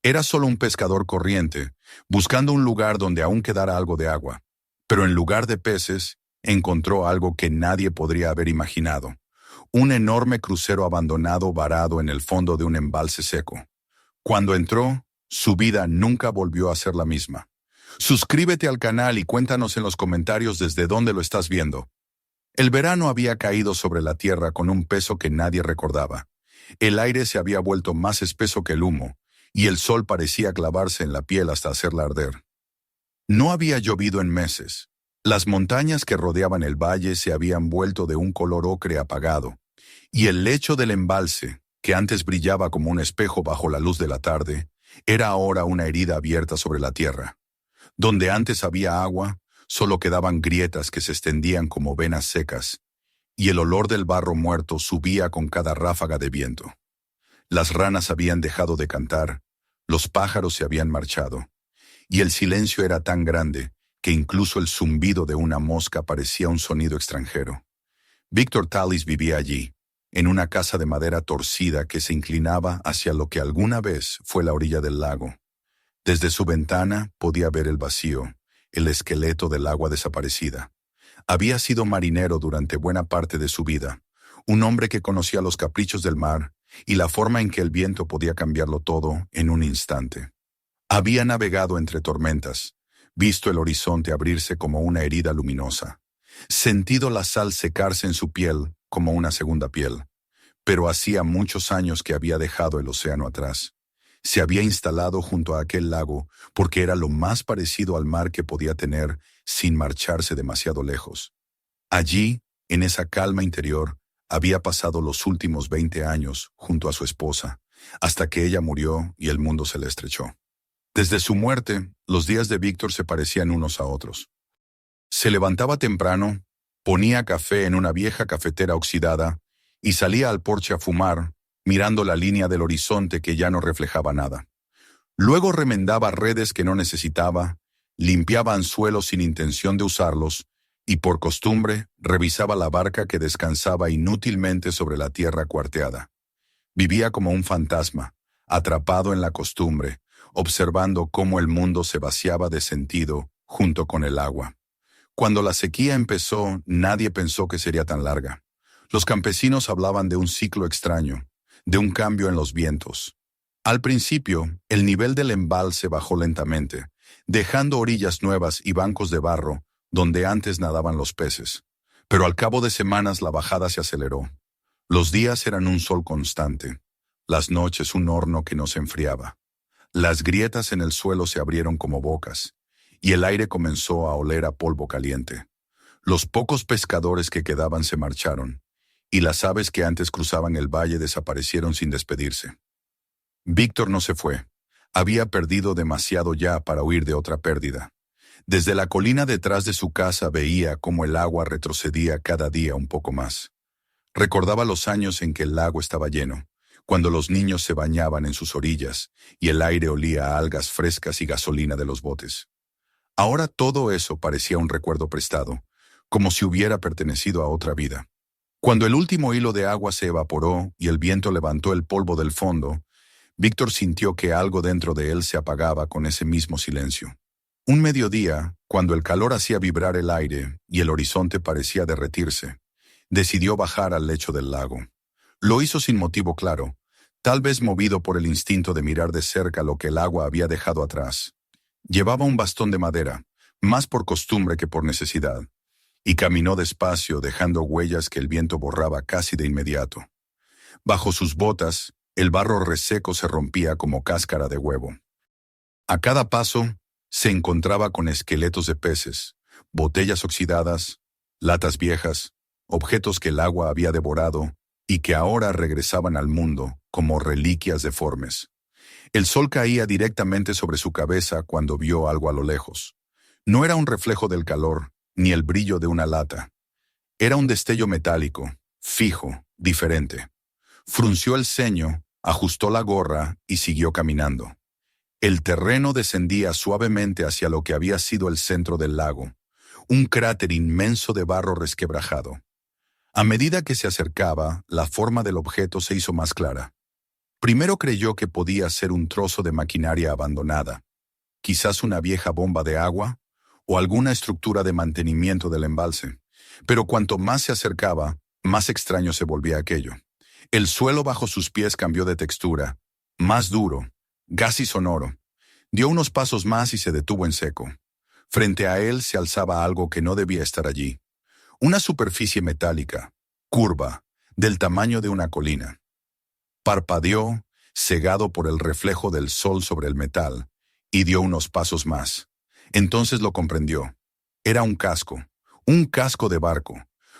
Era solo un pescador corriente, buscando un lugar donde aún quedara algo de agua. Pero en lugar de peces, encontró algo que nadie podría haber imaginado. Un enorme crucero abandonado varado en el fondo de un embalse seco. Cuando entró, su vida nunca volvió a ser la misma. Suscríbete al canal y cuéntanos en los comentarios desde dónde lo estás viendo. El verano había caído sobre la tierra con un peso que nadie recordaba. El aire se había vuelto más espeso que el humo, y el sol parecía clavarse en la piel hasta hacerla arder. No había llovido en meses. Las montañas que rodeaban el valle se habían vuelto de un color ocre apagado, y el lecho del embalse, que antes brillaba como un espejo bajo la luz de la tarde, era ahora una herida abierta sobre la tierra. Donde antes había agua, solo quedaban grietas que se extendían como venas secas, y el olor del barro muerto subía con cada ráfaga de viento. Las ranas habían dejado de cantar, los pájaros se habían marchado, y el silencio era tan grande que incluso el zumbido de una mosca parecía un sonido extranjero. Victor Tallis vivía allí, en una casa de madera torcida que se inclinaba hacia lo que alguna vez fue la orilla del lago. Desde su ventana podía ver el vacío, el esqueleto del agua desaparecida. Había sido marinero durante buena parte de su vida, un hombre que conocía los caprichos del mar y la forma en que el viento podía cambiarlo todo en un instante. Había navegado entre tormentas, visto el horizonte abrirse como una herida luminosa, sentido la sal secarse en su piel como una segunda piel, pero hacía muchos años que había dejado el océano atrás. Se había instalado junto a aquel lago porque era lo más parecido al mar que podía tener sin marcharse demasiado lejos. Allí, en esa calma interior, había pasado los últimos 20 años junto a su esposa, hasta que ella murió y el mundo se le estrechó. Desde su muerte, los días de Víctor se parecían unos a otros. Se levantaba temprano, ponía café en una vieja cafetera oxidada y salía al porche a fumar, mirando la línea del horizonte que ya no reflejaba nada. Luego remendaba redes que no necesitaba, limpiaba anzuelos sin intención de usarlos y por costumbre revisaba la barca que descansaba inútilmente sobre la tierra cuarteada. Vivía como un fantasma, atrapado en la costumbre, observando cómo el mundo se vaciaba de sentido junto con el agua. Cuando la sequía empezó, nadie pensó que sería tan larga. Los campesinos hablaban de un ciclo extraño, de un cambio en los vientos. Al principio, el nivel del embalse bajó lentamente, dejando orillas nuevas y bancos de barro donde antes nadaban los peces. Pero al cabo de semanas la bajada se aceleró. Los días eran un sol constante, las noches un horno que no se enfriaba. Las grietas en el suelo se abrieron como bocas, y el aire comenzó a oler a polvo caliente. Los pocos pescadores que quedaban se marcharon, y las aves que antes cruzaban el valle desaparecieron sin despedirse. Víctor no se fue. Había perdido demasiado ya para huir de otra pérdida. Desde la colina detrás de su casa veía cómo el agua retrocedía cada día un poco más. Recordaba los años en que el lago estaba lleno, cuando los niños se bañaban en sus orillas y el aire olía a algas frescas y gasolina de los botes. Ahora todo eso parecía un recuerdo prestado, como si hubiera pertenecido a otra vida. Cuando el último hilo de agua se evaporó y el viento levantó el polvo del fondo, Víctor sintió que algo dentro de él se apagaba con ese mismo silencio. Un mediodía, cuando el calor hacía vibrar el aire y el horizonte parecía derretirse, decidió bajar al lecho del lago. Lo hizo sin motivo claro, tal vez movido por el instinto de mirar de cerca lo que el agua había dejado atrás. Llevaba un bastón de madera, más por costumbre que por necesidad, y caminó despacio dejando huellas que el viento borraba casi de inmediato. Bajo sus botas, el barro reseco se rompía como cáscara de huevo. A cada paso, se encontraba con esqueletos de peces, botellas oxidadas, latas viejas, objetos que el agua había devorado y que ahora regresaban al mundo como reliquias deformes. El sol caía directamente sobre su cabeza cuando vio algo a lo lejos. No era un reflejo del calor, ni el brillo de una lata. Era un destello metálico, fijo, diferente. Frunció el ceño, ajustó la gorra y siguió caminando. El terreno descendía suavemente hacia lo que había sido el centro del lago, un cráter inmenso de barro resquebrajado. A medida que se acercaba, la forma del objeto se hizo más clara. Primero creyó que podía ser un trozo de maquinaria abandonada, quizás una vieja bomba de agua o alguna estructura de mantenimiento del embalse. Pero cuanto más se acercaba, más extraño se volvía aquello. El suelo bajo sus pies cambió de textura, más duro, gas y sonoro. Dio unos pasos más y se detuvo en seco. Frente a él se alzaba algo que no debía estar allí. Una superficie metálica, curva, del tamaño de una colina. Parpadeó, cegado por el reflejo del sol sobre el metal, y dio unos pasos más. Entonces lo comprendió. Era un casco de barco.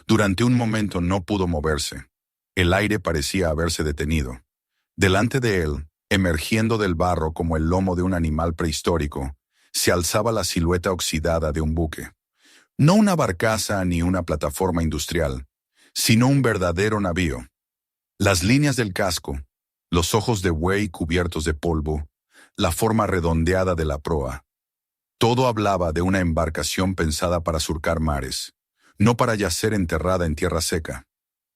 Durante un momento no pudo moverse. El aire parecía haberse detenido. Delante de él, emergiendo del barro como el lomo de un animal prehistórico, se alzaba la silueta oxidada de un buque. No una barcaza ni una plataforma industrial, sino un verdadero navío. Las líneas del casco, los ojos de buey cubiertos de polvo, la forma redondeada de la proa. Todo hablaba de una embarcación pensada para surcar mares, no para yacer enterrada en tierra seca.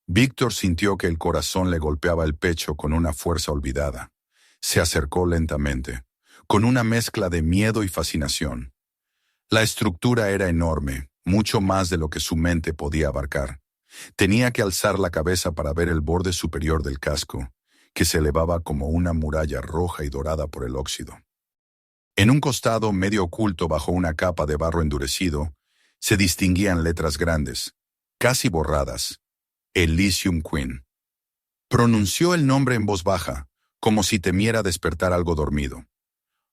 Víctor sintió que el corazón le golpeaba el pecho con una fuerza olvidada. Se acercó lentamente, con una mezcla de miedo y fascinación. La estructura era enorme, mucho más de lo que su mente podía abarcar. Tenía que alzar la cabeza para ver el borde superior del casco, que se elevaba como una muralla roja y dorada por el óxido. En un costado, medio oculto bajo una capa de barro endurecido, se distinguían letras grandes, casi borradas: Elysium Queen. Pronunció el nombre en voz baja, como si temiera despertar algo dormido.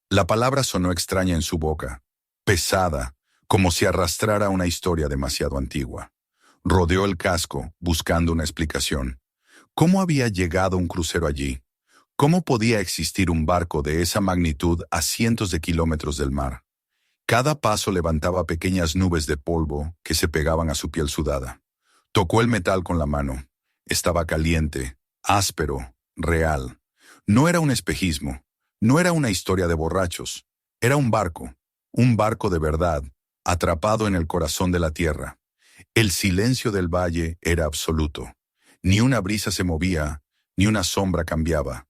La palabra sonó extraña en su boca, pesada, como si arrastrara una historia demasiado antigua. Rodeó el casco, buscando una explicación. ¿Cómo había llegado un crucero allí? ¿Cómo podía existir un barco de esa magnitud a cientos de kilómetros del mar? Cada paso levantaba pequeñas nubes de polvo que se pegaban a su piel sudada. Tocó el metal con la mano. Estaba caliente, áspero, real. No era un espejismo, no era una historia de borrachos. Era un barco de verdad, atrapado en el corazón de la tierra. El silencio del valle era absoluto. Ni una brisa se movía, ni una sombra cambiaba.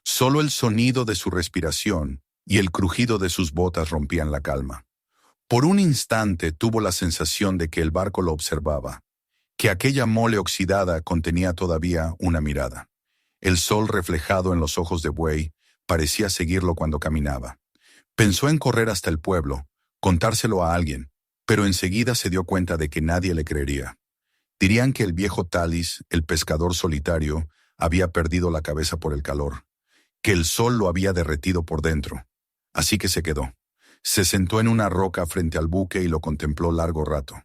Solo el sonido de su respiración y el crujido de sus botas rompían la calma. Por un instante tuvo la sensación de que el barco lo observaba, que aquella mole oxidada contenía todavía una mirada. El sol reflejado en los ojos de buey parecía seguirlo cuando caminaba. Pensó en correr hasta el pueblo, contárselo a alguien, pero enseguida se dio cuenta de que nadie le creería. Dirían que el viejo Talis, el pescador solitario, había perdido la cabeza por el calor, que el sol lo había derretido por dentro. Así que se quedó. Se sentó en una roca frente al buque y lo contempló largo rato.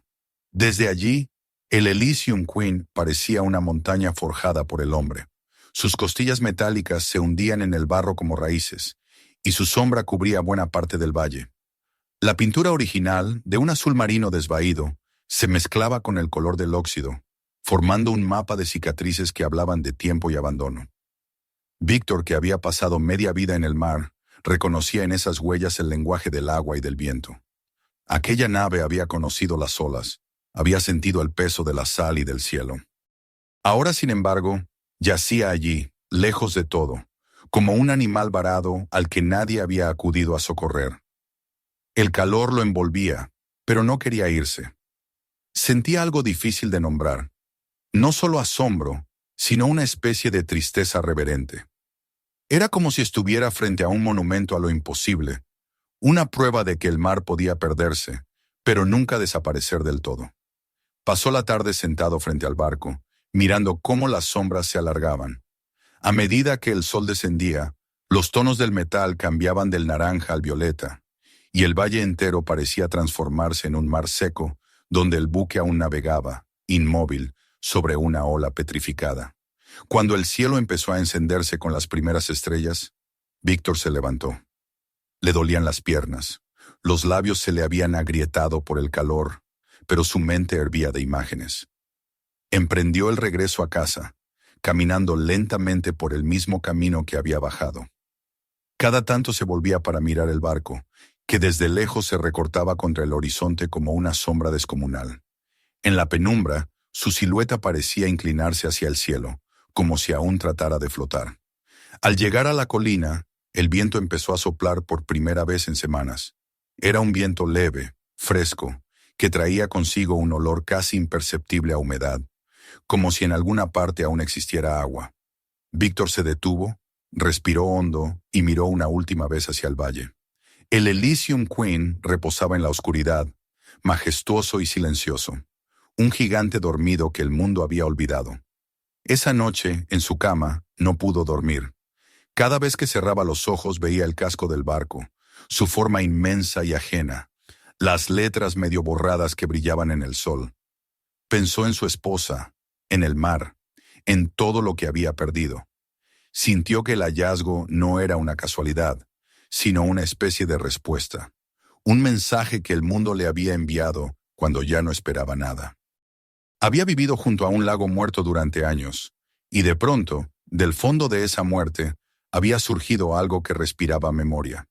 Desde allí, el Elysium Queen parecía una montaña forjada por el hombre. Sus costillas metálicas se hundían en el barro como raíces, y su sombra cubría buena parte del valle. La pintura original, de un azul marino desvaído, se mezclaba con el color del óxido, formando un mapa de cicatrices que hablaban de tiempo y abandono. Víctor, que había pasado media vida en el mar, reconocía en esas huellas el lenguaje del agua y del viento. Aquella nave había conocido las olas, había sentido el peso de la sal y del cielo. Ahora, sin embargo, yacía allí, lejos de todo, como un animal varado al que nadie había acudido a socorrer. El calor lo envolvía, pero no quería irse. Sentía algo difícil de nombrar, no solo asombro, sino una especie de tristeza reverente. Era como si estuviera frente a un monumento a lo imposible, una prueba de que el mar podía perderse, pero nunca desaparecer del todo. Pasó la tarde sentado frente al barco, mirando cómo las sombras se alargaban. A medida que el sol descendía, los tonos del metal cambiaban del naranja al violeta, y el valle entero parecía transformarse en un mar seco, donde el buque aún navegaba, inmóvil, sobre una ola petrificada. Cuando el cielo empezó a encenderse con las primeras estrellas, Víctor se levantó. Le dolían las piernas, los labios se le habían agrietado por el calor, pero su mente hervía de imágenes. Emprendió el regreso a casa, caminando lentamente por el mismo camino que había bajado. Cada tanto se volvía para mirar el barco, que desde lejos se recortaba contra el horizonte como una sombra descomunal. En la penumbra, su silueta parecía inclinarse hacia el cielo, como si aún tratara de flotar. Al llegar a la colina, el viento empezó a soplar por primera vez en semanas. Era un viento leve, fresco, que traía consigo un olor casi imperceptible a humedad, como si en alguna parte aún existiera agua. Víctor se detuvo, respiró hondo y miró una última vez hacia el valle. El Elysium Queen reposaba en la oscuridad, majestuoso y silencioso, un gigante dormido que el mundo había olvidado. Esa noche, en su cama, no pudo dormir. Cada vez que cerraba los ojos veía el casco del barco, su forma inmensa y ajena, las letras medio borradas que brillaban en el sol. Pensó en su esposa, en el mar, en todo lo que había perdido. Sintió que el hallazgo no era una casualidad, sino una especie de respuesta, un mensaje que el mundo le había enviado cuando ya no esperaba nada. Había vivido junto a un lago muerto durante años, y de pronto, del fondo de esa muerte, había surgido algo que respiraba memoria.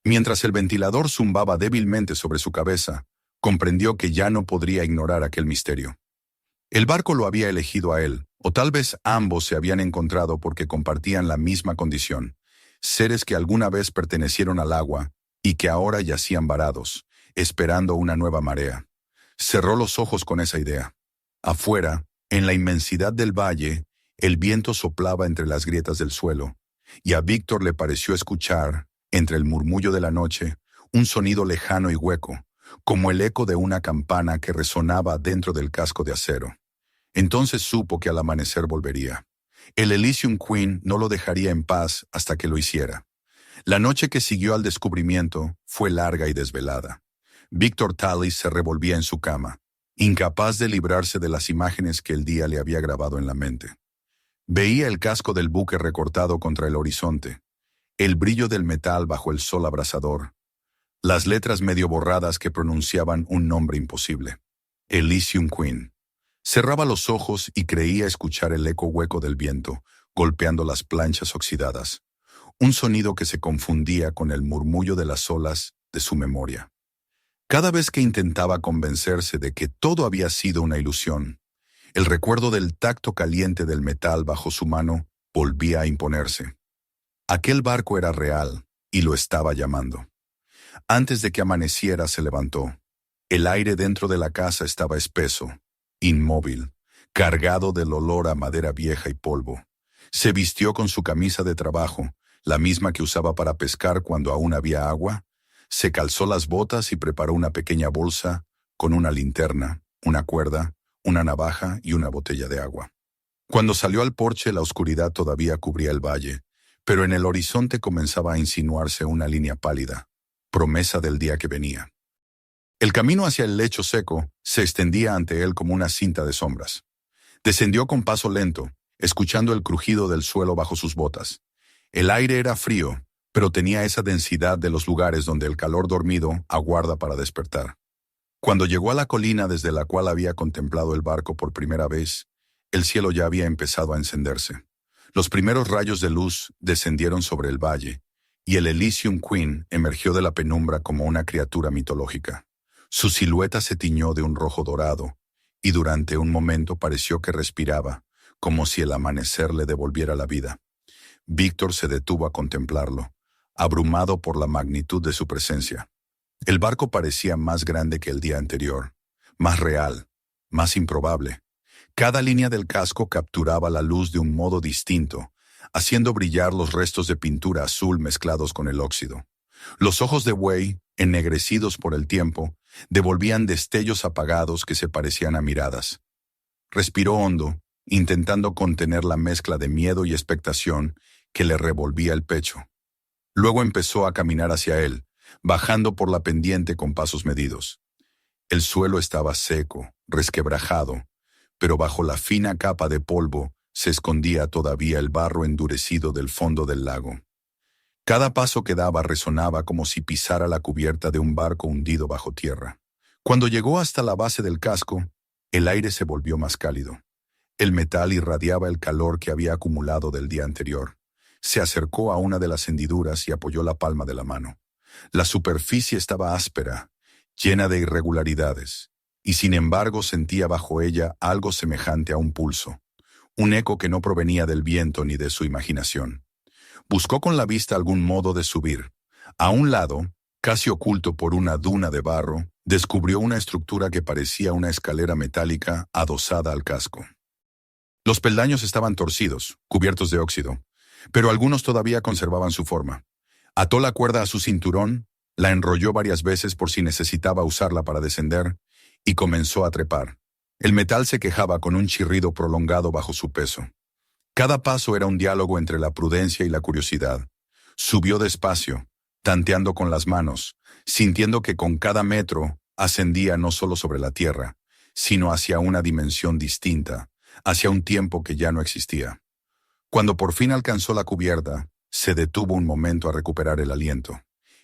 Mientras el ventilador zumbaba débilmente sobre su cabeza, comprendió que ya no podría ignorar aquel misterio. El barco lo había elegido a él, o tal vez ambos se habían encontrado porque compartían la misma condición, seres que alguna vez pertenecieron al agua y que ahora yacían varados, esperando una nueva marea. Cerró los ojos con esa idea. Afuera, en la inmensidad del valle, el viento soplaba entre las grietas del suelo, y a Víctor le pareció escuchar, entre el murmullo de la noche, un sonido lejano y hueco, como el eco de una campana que resonaba dentro del casco de acero. Entonces supo que al amanecer volvería. El Elysium Queen no lo dejaría en paz hasta que lo hiciera. La noche que siguió al descubrimiento fue larga y desvelada. Víctor Tallis se revolvía en su cama, incapaz de librarse de las imágenes que el día le había grabado en la mente. Veía el casco del buque recortado contra el horizonte, el brillo del metal bajo el sol abrasador, las letras medio borradas que pronunciaban un nombre imposible: Elysium Queen. Cerraba los ojos y creía escuchar el eco hueco del viento, golpeando las planchas oxidadas, un sonido que se confundía con el murmullo de las olas de su memoria. Cada vez que intentaba convencerse de que todo había sido una ilusión, el recuerdo del tacto caliente del metal bajo su mano volvía a imponerse. Aquel barco era real y lo estaba llamando. Antes de que amaneciera se levantó. El aire dentro de la casa estaba espeso, inmóvil, cargado del olor a madera vieja y polvo. Se vistió con su camisa de trabajo, la misma que usaba para pescar cuando aún había agua. Se calzó las botas y preparó una pequeña bolsa con una linterna, una cuerda, una navaja y una botella de agua. Cuando salió al porche, la oscuridad todavía cubría el valle, pero en el horizonte comenzaba a insinuarse una línea pálida, promesa del día que venía. El camino hacia el lecho seco se extendía ante él como una cinta de sombras. Descendió con paso lento, escuchando el crujido del suelo bajo sus botas. El aire era frío, pero tenía esa densidad de los lugares donde el calor dormido aguarda para despertar. Cuando llegó a la colina desde la cual había contemplado el barco por primera vez, el cielo ya había empezado a encenderse. Los primeros rayos de luz descendieron sobre el valle, y el Elysium Queen emergió de la penumbra como una criatura mitológica. Su silueta se tiñó de un rojo dorado, y durante un momento pareció que respiraba, como si el amanecer le devolviera la vida. Víctor se detuvo a contemplarlo, abrumado por la magnitud de su presencia. El barco parecía más grande que el día anterior, más real, más improbable. Cada línea del casco capturaba la luz de un modo distinto, haciendo brillar los restos de pintura azul mezclados con el óxido. Los ojos de buey, ennegrecidos por el tiempo, devolvían destellos apagados que se parecían a miradas. Respiró hondo, intentando contener la mezcla de miedo y expectación que le revolvía el pecho. Luego empezó a caminar hacia él, bajando por la pendiente con pasos medidos. El suelo estaba seco, resquebrajado, pero bajo la fina capa de polvo se escondía todavía el barro endurecido del fondo del lago. Cada paso que daba resonaba como si pisara la cubierta de un barco hundido bajo tierra. Cuando llegó hasta la base del casco, el aire se volvió más cálido. El metal irradiaba el calor que había acumulado del día anterior. Se acercó a una de las hendiduras y apoyó la palma de la mano. La superficie estaba áspera, llena de irregularidades, y sin embargo sentía bajo ella algo semejante a un pulso, un eco que no provenía del viento ni de su imaginación. Buscó con la vista algún modo de subir. A un lado, casi oculto por una duna de barro, descubrió una estructura que parecía una escalera metálica adosada al casco. Los peldaños estaban torcidos, cubiertos de óxido, pero algunos todavía conservaban su forma. Ató la cuerda a su cinturón, la enrolló varias veces por si necesitaba usarla para descender, y comenzó a trepar. El metal se quejaba con un chirrido prolongado bajo su peso. Cada paso era un diálogo entre la prudencia y la curiosidad. Subió despacio, tanteando con las manos, sintiendo que con cada metro ascendía no solo sobre la tierra, sino hacia una dimensión distinta, hacia un tiempo que ya no existía. Cuando por fin alcanzó la cubierta, se detuvo un momento a recuperar el aliento.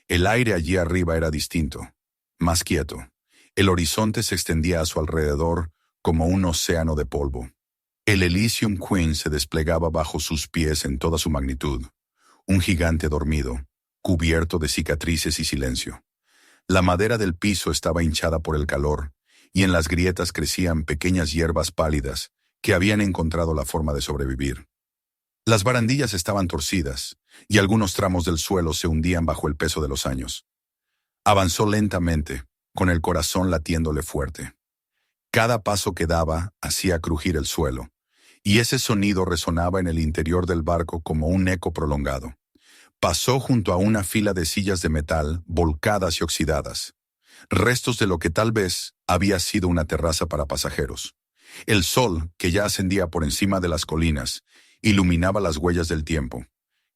El aire allí arriba era distinto, más quieto. El horizonte se extendía a su alrededor como un océano de polvo. El Elysium Queen se desplegaba bajo sus pies en toda su magnitud, un gigante dormido, cubierto de cicatrices y silencio. La madera del piso estaba hinchada por el calor, y en las grietas crecían pequeñas hierbas pálidas que habían encontrado la forma de sobrevivir. Las barandillas estaban torcidas, y algunos tramos del suelo se hundían bajo el peso de los años. Avanzó lentamente, con el corazón latiéndole fuerte. Cada paso que daba hacía crujir el suelo, y ese sonido resonaba en el interior del barco como un eco prolongado. Pasó junto a una fila de sillas de metal volcadas y oxidadas, restos de lo que tal vez había sido una terraza para pasajeros. El sol, que ya ascendía por encima de las colinas, iluminaba las huellas del tiempo.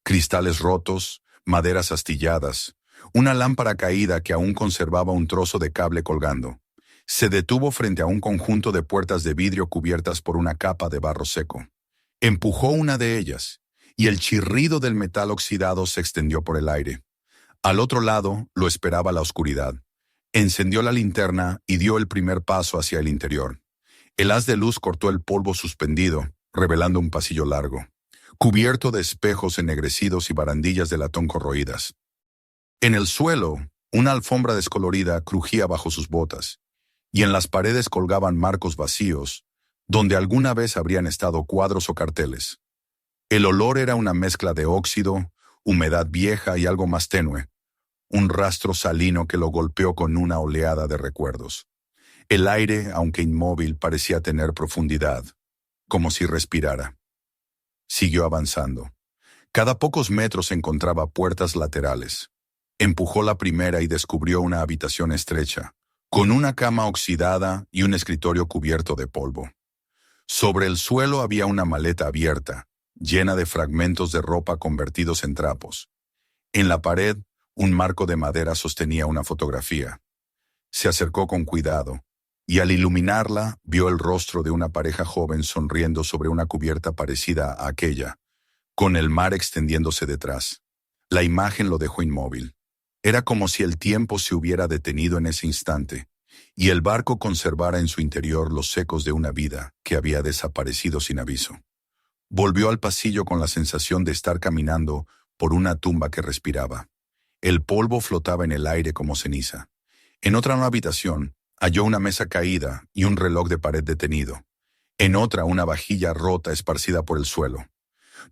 Cristales rotos, maderas astilladas, una lámpara caída que aún conservaba un trozo de cable colgando. Se detuvo frente a un conjunto de puertas de vidrio cubiertas por una capa de barro seco. Empujó una de ellas, y el chirrido del metal oxidado se extendió por el aire. Al otro lado lo esperaba la oscuridad. Encendió la linterna y dio el primer paso hacia el interior. El haz de luz cortó el polvo suspendido, revelando un pasillo largo, cubierto de espejos ennegrecidos y barandillas de latón corroídas. En el suelo, una alfombra descolorida crujía bajo sus botas, y en las paredes colgaban marcos vacíos, donde alguna vez habrían estado cuadros o carteles. El olor era una mezcla de óxido, humedad vieja y algo más tenue, un rastro salino que lo golpeó con una oleada de recuerdos. El aire, aunque inmóvil, parecía tener profundidad, como si respirara. Siguió avanzando. Cada pocos metros encontraba puertas laterales. Empujó la primera y descubrió una habitación estrecha, con una cama oxidada y un escritorio cubierto de polvo. Sobre el suelo había una maleta abierta, llena de fragmentos de ropa convertidos en trapos. En la pared, un marco de madera sostenía una fotografía. Se acercó con cuidado, y al iluminarla vio el rostro de una pareja joven sonriendo sobre una cubierta parecida a aquella, con el mar extendiéndose detrás. La imagen lo dejó inmóvil. Era como si el tiempo se hubiera detenido en ese instante, y el barco conservara en su interior los ecos de una vida que había desaparecido sin aviso. Volvió al pasillo con la sensación de estar caminando por una tumba que respiraba. El polvo flotaba en el aire como ceniza. En otra habitación, halló una mesa caída y un reloj de pared detenido. En otra, una vajilla rota esparcida por el suelo.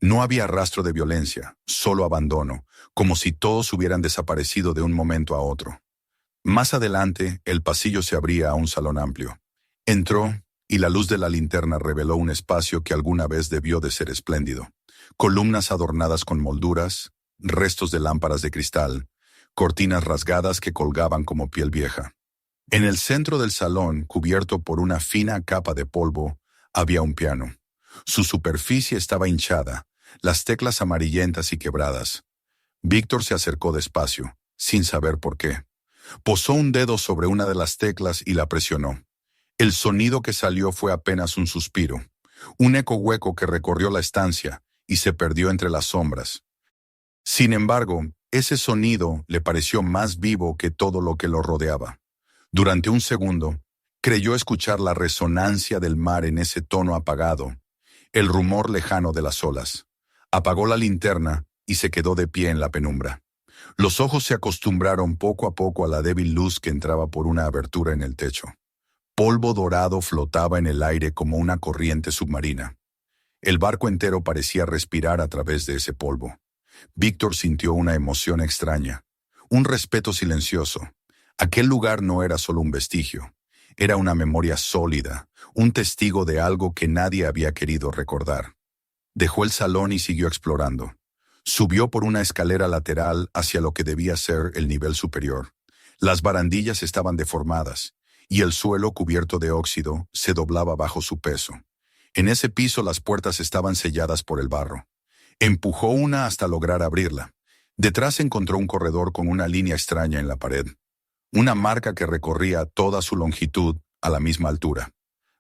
No había rastro de violencia, solo abandono, como si todos hubieran desaparecido de un momento a otro. Más adelante, el pasillo se abría a un salón amplio. Entró, y la luz de la linterna reveló un espacio que alguna vez debió de ser espléndido. Columnas adornadas con molduras, restos de lámparas de cristal, cortinas rasgadas que colgaban como piel vieja. En el centro del salón, cubierto por una fina capa de polvo, había un piano. Su superficie estaba hinchada, las teclas amarillentas y quebradas. Víctor se acercó despacio, sin saber por qué. Posó un dedo sobre una de las teclas y la presionó. El sonido que salió fue apenas un suspiro, un eco hueco que recorrió la estancia y se perdió entre las sombras. Sin embargo, ese sonido le pareció más vivo que todo lo que lo rodeaba. Durante un segundo, creyó escuchar la resonancia del mar en ese tono apagado, el rumor lejano de las olas. Apagó la linterna y se quedó de pie en la penumbra. Los ojos se acostumbraron poco a poco a la débil luz que entraba por una abertura en el techo. Polvo dorado flotaba en el aire como una corriente submarina. El barco entero parecía respirar a través de ese polvo. Víctor sintió una emoción extraña, un respeto silencioso. Aquel lugar no era solo un vestigio, era una memoria sólida, un testigo de algo que nadie había querido recordar. Dejó el salón y siguió explorando. Subió por una escalera lateral hacia lo que debía ser el nivel superior. Las barandillas estaban deformadas, y el suelo cubierto de óxido se doblaba bajo su peso. En ese piso las puertas estaban selladas por el barro. Empujó una hasta lograr abrirla. Detrás encontró un corredor con una línea extraña en la pared. Una marca que recorría toda su longitud a la misma altura.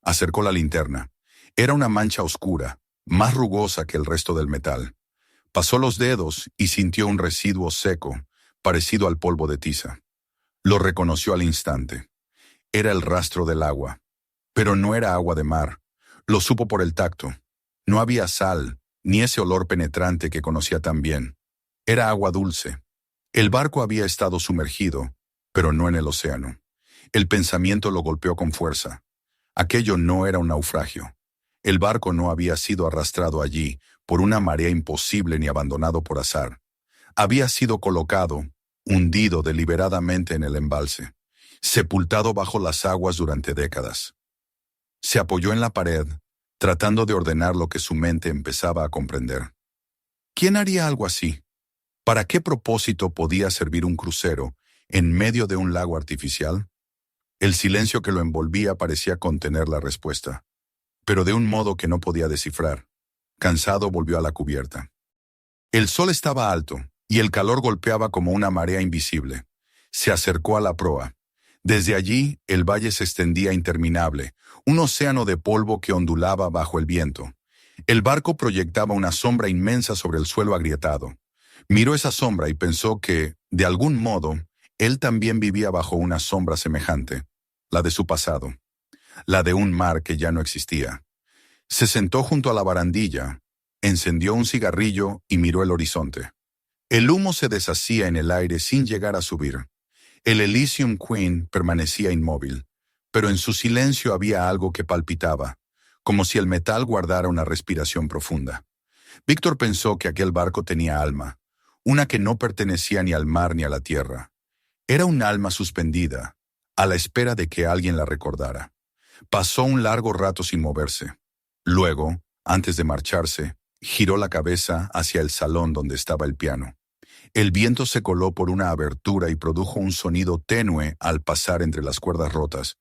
Acercó la linterna. Era una mancha oscura, más rugosa que el resto del metal. Pasó los dedos y sintió un residuo seco, parecido al polvo de tiza. Lo reconoció al instante. Era el rastro del agua. Pero no era agua de mar. Lo supo por el tacto. No había sal, ni ese olor penetrante que conocía tan bien. Era agua dulce. El barco había estado sumergido, pero no en el océano. El pensamiento lo golpeó con fuerza. Aquello no era un naufragio. El barco no había sido arrastrado allí por una marea imposible ni abandonado por azar. Había sido colocado, hundido deliberadamente en el embalse, sepultado bajo las aguas durante décadas. Se apoyó en la pared, tratando de ordenar lo que su mente empezaba a comprender. ¿Quién haría algo así? ¿Para qué propósito podía servir un crucero en medio de un lago artificial? El silencio que lo envolvía parecía contener la respuesta, pero de un modo que no podía descifrar. Cansado volvió a la cubierta. El sol estaba alto, y el calor golpeaba como una marea invisible. Se acercó a la proa. Desde allí, el valle se extendía interminable, un océano de polvo que ondulaba bajo el viento. El barco proyectaba una sombra inmensa sobre el suelo agrietado. Miró esa sombra y pensó que, de algún modo, él también vivía bajo una sombra semejante, la de su pasado, la de un mar que ya no existía. Se sentó junto a la barandilla, encendió un cigarrillo y miró el horizonte. El humo se deshacía en el aire sin llegar a subir. El Elysium Queen permanecía inmóvil, pero en su silencio había algo que palpitaba, como si el metal guardara una respiración profunda. Víctor pensó que aquel barco tenía alma, una que no pertenecía ni al mar ni a la tierra. Era un alma suspendida, a la espera de que alguien la recordara. Pasó un largo rato sin moverse. Luego, antes de marcharse, giró la cabeza hacia el salón donde estaba el piano. El viento se coló por una abertura y produjo un sonido tenue al pasar entre las cuerdas rotas,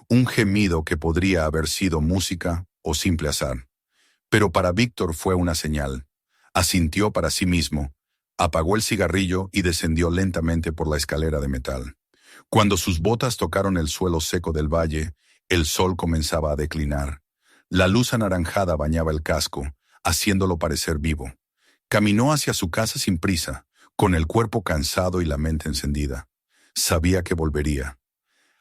un gemido que podría haber sido música o simple azar. Pero para Víctor fue una señal. Asintió para sí mismo, apagó el cigarrillo y descendió lentamente por la escalera de metal. Cuando sus botas tocaron el suelo seco del valle, el sol comenzaba a declinar. La luz anaranjada bañaba el casco, haciéndolo parecer vivo. Caminó hacia su casa sin prisa, con el cuerpo cansado y la mente encendida. Sabía que volvería.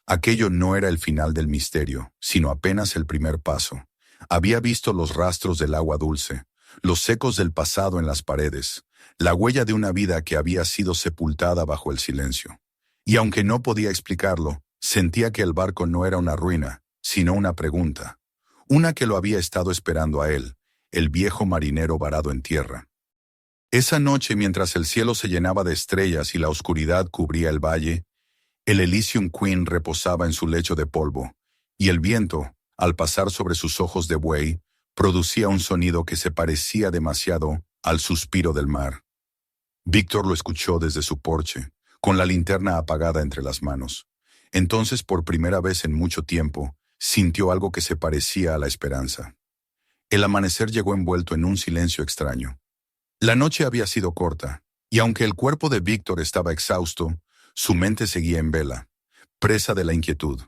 Aquello no era el final del misterio, sino apenas el primer paso. Había visto los rastros del agua dulce, los ecos del pasado en las paredes, la huella de una vida que había sido sepultada bajo el silencio. Y aunque no podía explicarlo, sentía que el barco no era una ruina, sino una pregunta. Una que lo había estado esperando a él, el viejo marinero varado en tierra. Esa noche, mientras el cielo se llenaba de estrellas y la oscuridad cubría el valle, el Elysium Queen reposaba en su lecho de polvo, y el viento, al pasar sobre sus ojos de buey, producía un sonido que se parecía demasiado al suspiro del mar. Víctor lo escuchó desde su porche, con la linterna apagada entre las manos. Entonces, por primera vez en mucho tiempo, sintió algo que se parecía a la esperanza. El amanecer llegó envuelto en un silencio extraño. La noche había sido corta, y aunque el cuerpo de Víctor estaba exhausto, su mente seguía en vela, presa de la inquietud.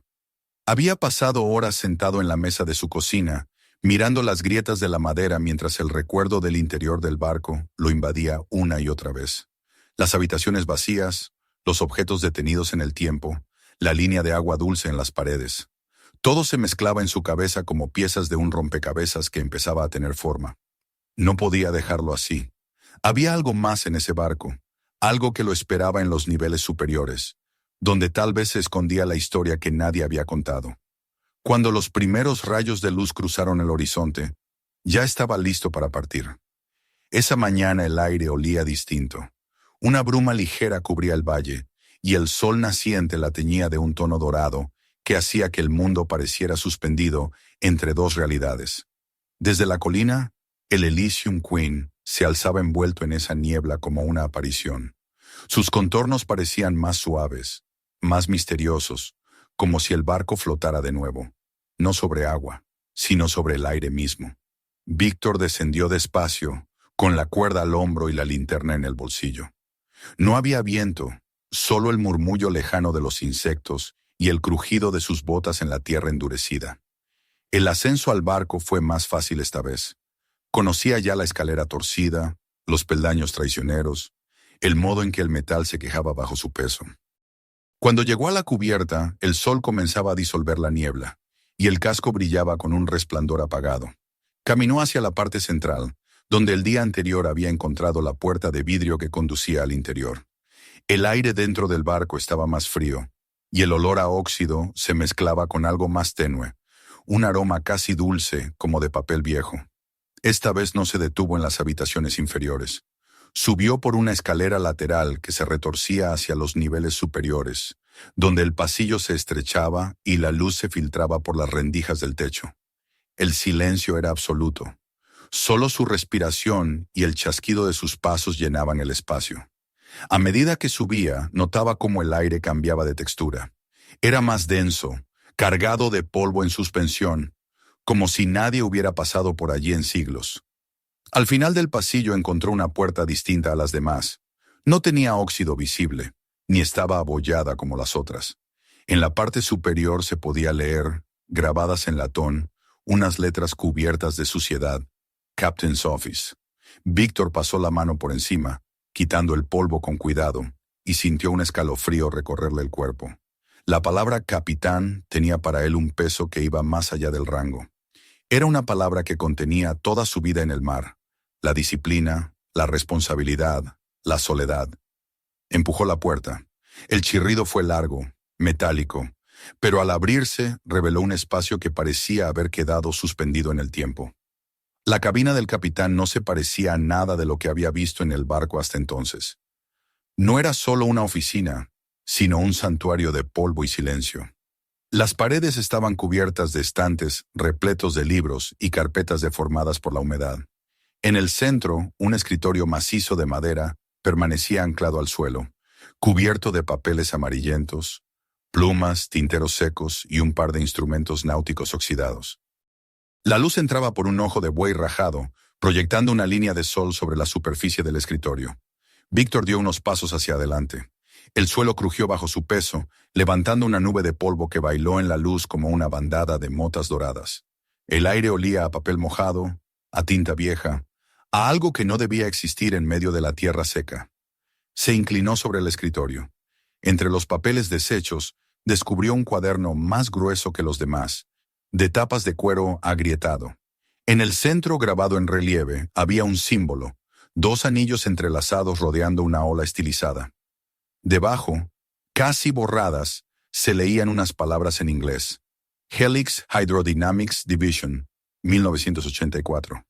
Había pasado horas sentado en la mesa de su cocina, mirando las grietas de la madera mientras el recuerdo del interior del barco lo invadía una y otra vez. Las habitaciones vacías, los objetos detenidos en el tiempo, la línea de agua dulce en las paredes. Todo se mezclaba en su cabeza como piezas de un rompecabezas que empezaba a tener forma. No podía dejarlo así. Había algo más en ese barco, algo que lo esperaba en los niveles superiores, donde tal vez se escondía la historia que nadie había contado. Cuando los primeros rayos de luz cruzaron el horizonte, ya estaba listo para partir. Esa mañana el aire olía distinto. Una bruma ligera cubría el valle, y el sol naciente la teñía de un tono dorado que hacía que el mundo pareciera suspendido entre dos realidades. Desde la colina, el Elysium Queen se alzaba envuelto en esa niebla como una aparición. Sus contornos parecían más suaves, más misteriosos, como si el barco flotara de nuevo, no sobre agua, sino sobre el aire mismo. Víctor descendió despacio, con la cuerda al hombro y la linterna en el bolsillo. No había viento, solo el murmullo lejano de los insectos y el crujido de sus botas en la tierra endurecida. El ascenso al barco fue más fácil esta vez. Conocía ya la escalera torcida, los peldaños traicioneros, el modo en que el metal se quejaba bajo su peso. Cuando llegó a la cubierta, el sol comenzaba a disolver la niebla, y el casco brillaba con un resplandor apagado. Caminó hacia la parte central, donde el día anterior había encontrado la puerta de vidrio que conducía al interior. El aire dentro del barco estaba más frío, y el olor a óxido se mezclaba con algo más tenue, un aroma casi dulce como de papel viejo. Esta vez no se detuvo en las habitaciones inferiores. Subió por una escalera lateral que se retorcía hacia los niveles superiores, donde el pasillo se estrechaba y la luz se filtraba por las rendijas del techo. El silencio era absoluto. Solo su respiración y el chasquido de sus pasos llenaban el espacio. A medida que subía, notaba cómo el aire cambiaba de textura. Era más denso, cargado de polvo en suspensión, como si nadie hubiera pasado por allí en siglos. Al final del pasillo encontró una puerta distinta a las demás. No tenía óxido visible, ni estaba abollada como las otras. En la parte superior se podía leer, grabadas en latón, unas letras cubiertas de suciedad: Captain's Office. Víctor pasó la mano por encima, quitando el polvo con cuidado, y sintió un escalofrío recorrerle el cuerpo. La palabra capitán tenía para él un peso que iba más allá del rango. Era una palabra que contenía toda su vida en el mar: la disciplina, la responsabilidad, la soledad. Empujó la puerta. El chirrido fue largo, metálico, pero al abrirse reveló un espacio que parecía haber quedado suspendido en el tiempo. La cabina del capitán no se parecía a nada de lo que había visto en el barco hasta entonces. No era solo una oficina, sino un santuario de polvo y silencio. Las paredes estaban cubiertas de estantes repletos de libros y carpetas deformadas por la humedad. En el centro, un escritorio macizo de madera permanecía anclado al suelo, cubierto de papeles amarillentos, plumas, tinteros secos y un par de instrumentos náuticos oxidados. La luz entraba por un ojo de buey rajado, proyectando una línea de sol sobre la superficie del escritorio. Víctor dio unos pasos hacia adelante. El suelo crujió bajo su peso, levantando una nube de polvo que bailó en la luz como una bandada de motas doradas. El aire olía a papel mojado, a tinta vieja, a algo que no debía existir en medio de la tierra seca. Se inclinó sobre el escritorio. Entre los papeles deshechos, descubrió un cuaderno más grueso que los demás, de tapas de cuero agrietado. En el centro, grabado en relieve, había un símbolo: 2 anillos entrelazados rodeando una ola estilizada. Debajo, casi borradas, se leían unas palabras en inglés: Helix Hydrodynamics Division, 1984.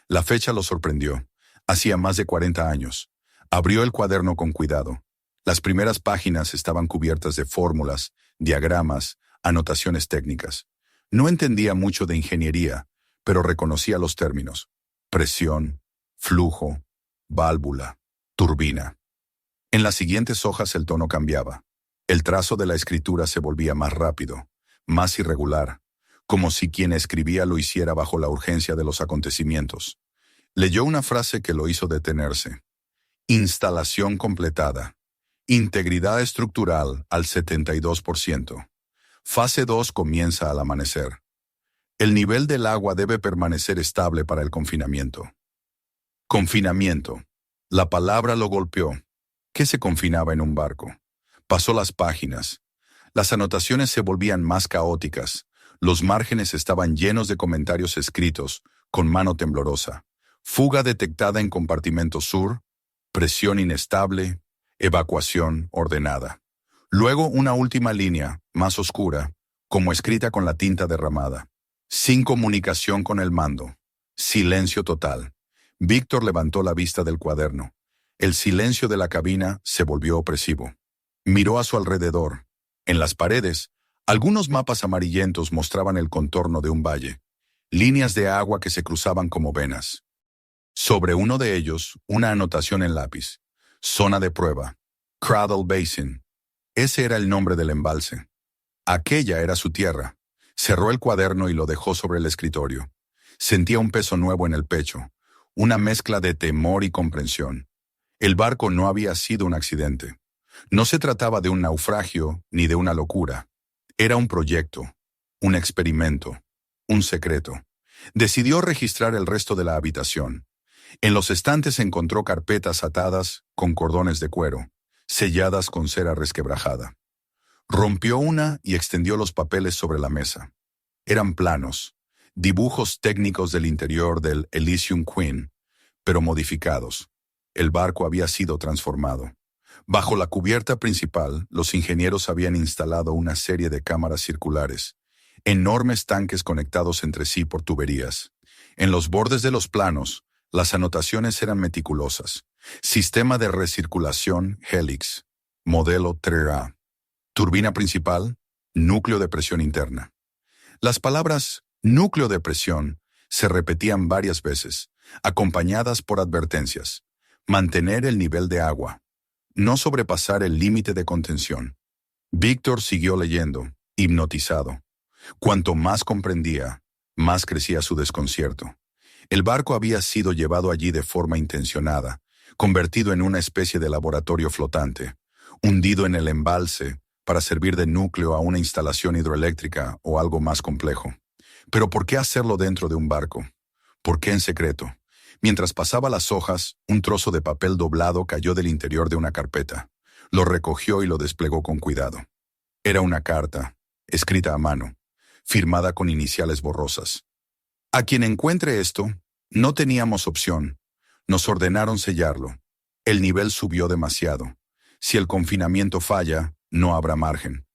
La fecha lo sorprendió. Hacía más de 40 años. Abrió el cuaderno con cuidado. Las primeras páginas estaban cubiertas de fórmulas, diagramas, anotaciones técnicas. No entendía mucho de ingeniería, pero reconocía los términos: presión, flujo, válvula, turbina. En las siguientes hojas el tono cambiaba. El trazo de la escritura se volvía más rápido, más irregular, como si quien escribía lo hiciera bajo la urgencia de los acontecimientos. Leyó una frase que lo hizo detenerse: instalación completada. Integridad estructural al 72%. Fase 2 comienza al amanecer. El nivel del agua debe permanecer estable para el confinamiento. Confinamiento. La palabra lo golpeó. ¿Qué se confinaba en un barco? Pasó las páginas. Las anotaciones se volvían más caóticas. Los márgenes estaban llenos de comentarios escritos, con mano temblorosa. Fuga detectada en compartimento sur, presión inestable, evacuación ordenada. Luego una última línea, más oscura, como escrita con la tinta derramada. Sin comunicación con el mando. Silencio total. Víctor levantó la vista del cuaderno. El silencio de la cabina se volvió opresivo. Miró a su alrededor. En las paredes, algunos mapas amarillentos mostraban el contorno de un valle, líneas de agua que se cruzaban como venas. Sobre uno de ellos, una anotación en lápiz. Zona de prueba. Cradle Basin. Ese era el nombre del embalse. Aquella era su tierra. Cerró el cuaderno y lo dejó sobre el escritorio. Sentía un peso nuevo en el pecho, una mezcla de temor y comprensión. El barco no había sido un accidente. No se trataba de un naufragio ni de una locura. Era un proyecto, un experimento, un secreto. Decidió registrar el resto de la habitación. En los estantes encontró carpetas atadas con cordones de cuero, selladas con cera resquebrajada. Rompió una y extendió los papeles sobre la mesa. Eran planos, dibujos técnicos del interior del Elysium Queen, pero modificados. El barco había sido transformado. Bajo la cubierta principal, los ingenieros habían instalado una serie de cámaras circulares, enormes tanques conectados entre sí por tuberías. En los bordes de los planos, las anotaciones eran meticulosas. Sistema de recirculación Helix, modelo 3A. Turbina principal, núcleo de presión interna. Las palabras núcleo de presión se repetían varias veces, acompañadas por advertencias. Mantener el nivel de agua. No sobrepasar el límite de contención. Víctor siguió leyendo, hipnotizado. Cuanto más comprendía, más crecía su desconcierto. El barco había sido llevado allí de forma intencionada, convertido en una especie de laboratorio flotante, hundido en el embalse para servir de núcleo a una instalación hidroeléctrica o algo más complejo. Pero ¿por qué hacerlo dentro de un barco? ¿Por qué en secreto? Mientras pasaba las hojas, un trozo de papel doblado cayó del interior de una carpeta. Lo recogió y lo desplegó con cuidado. Era una carta, escrita a mano, firmada con iniciales borrosas. A quien encuentre esto, no teníamos opción. Nos ordenaron sellarlo. El nivel subió demasiado. Si el confinamiento falla, no habrá margen.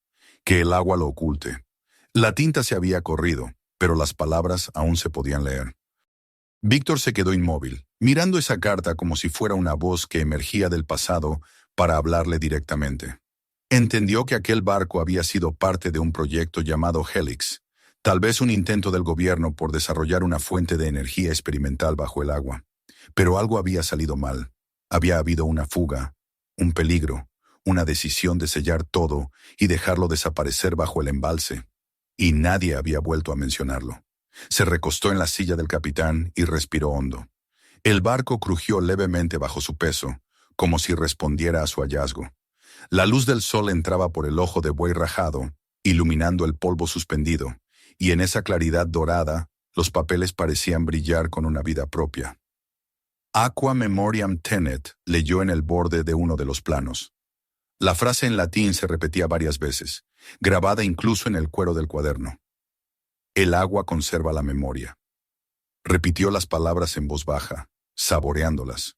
Que el agua lo oculte. La tinta se había corrido, pero las palabras aún se podían leer. Víctor se quedó inmóvil, mirando esa carta como si fuera una voz que emergía del pasado para hablarle directamente. Entendió que aquel barco había sido parte de un proyecto llamado Helix, tal vez un intento del gobierno por desarrollar una fuente de energía experimental bajo el agua. Pero algo había salido mal. Había habido una fuga, un peligro, una decisión de sellar todo y dejarlo desaparecer bajo el embalse. Y nadie había vuelto a mencionarlo. Se recostó en la silla del capitán y respiró hondo. El barco crujió levemente bajo su peso, como si respondiera a su hallazgo. La luz del sol entraba por el ojo de buey rajado, iluminando el polvo suspendido, y en esa claridad dorada, los papeles parecían brillar con una vida propia. Aqua memoriam tenet, leyó en el borde de uno de los planos. La frase en latín se repetía varias veces, grabada incluso en el cuero del cuaderno. El agua conserva la memoria. Repitió las palabras en voz baja, saboreándolas.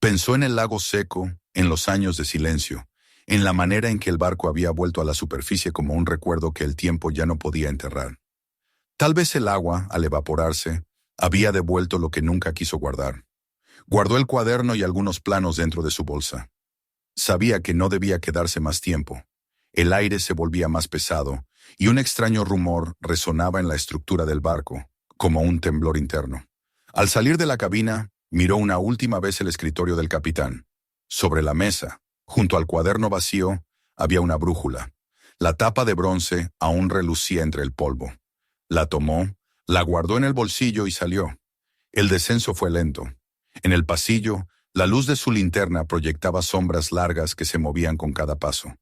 Pensó en el lago seco, en los años de silencio, en la manera en que el barco había vuelto a la superficie como un recuerdo que el tiempo ya no podía enterrar. Tal vez el agua, al evaporarse, había devuelto lo que nunca quiso guardar. Guardó el cuaderno y algunos planos dentro de su bolsa. Sabía que no debía quedarse más tiempo. El aire se volvía más pesado, y un extraño rumor resonaba en la estructura del barco, como un temblor interno. Al salir de la cabina, miró una última vez el escritorio del capitán. Sobre la mesa, junto al cuaderno vacío, había una brújula. La tapa de bronce aún relucía entre el polvo. La tomó, la guardó en el bolsillo y salió. El descenso fue lento. En el pasillo, la luz de su linterna proyectaba sombras largas que se movían con cada paso.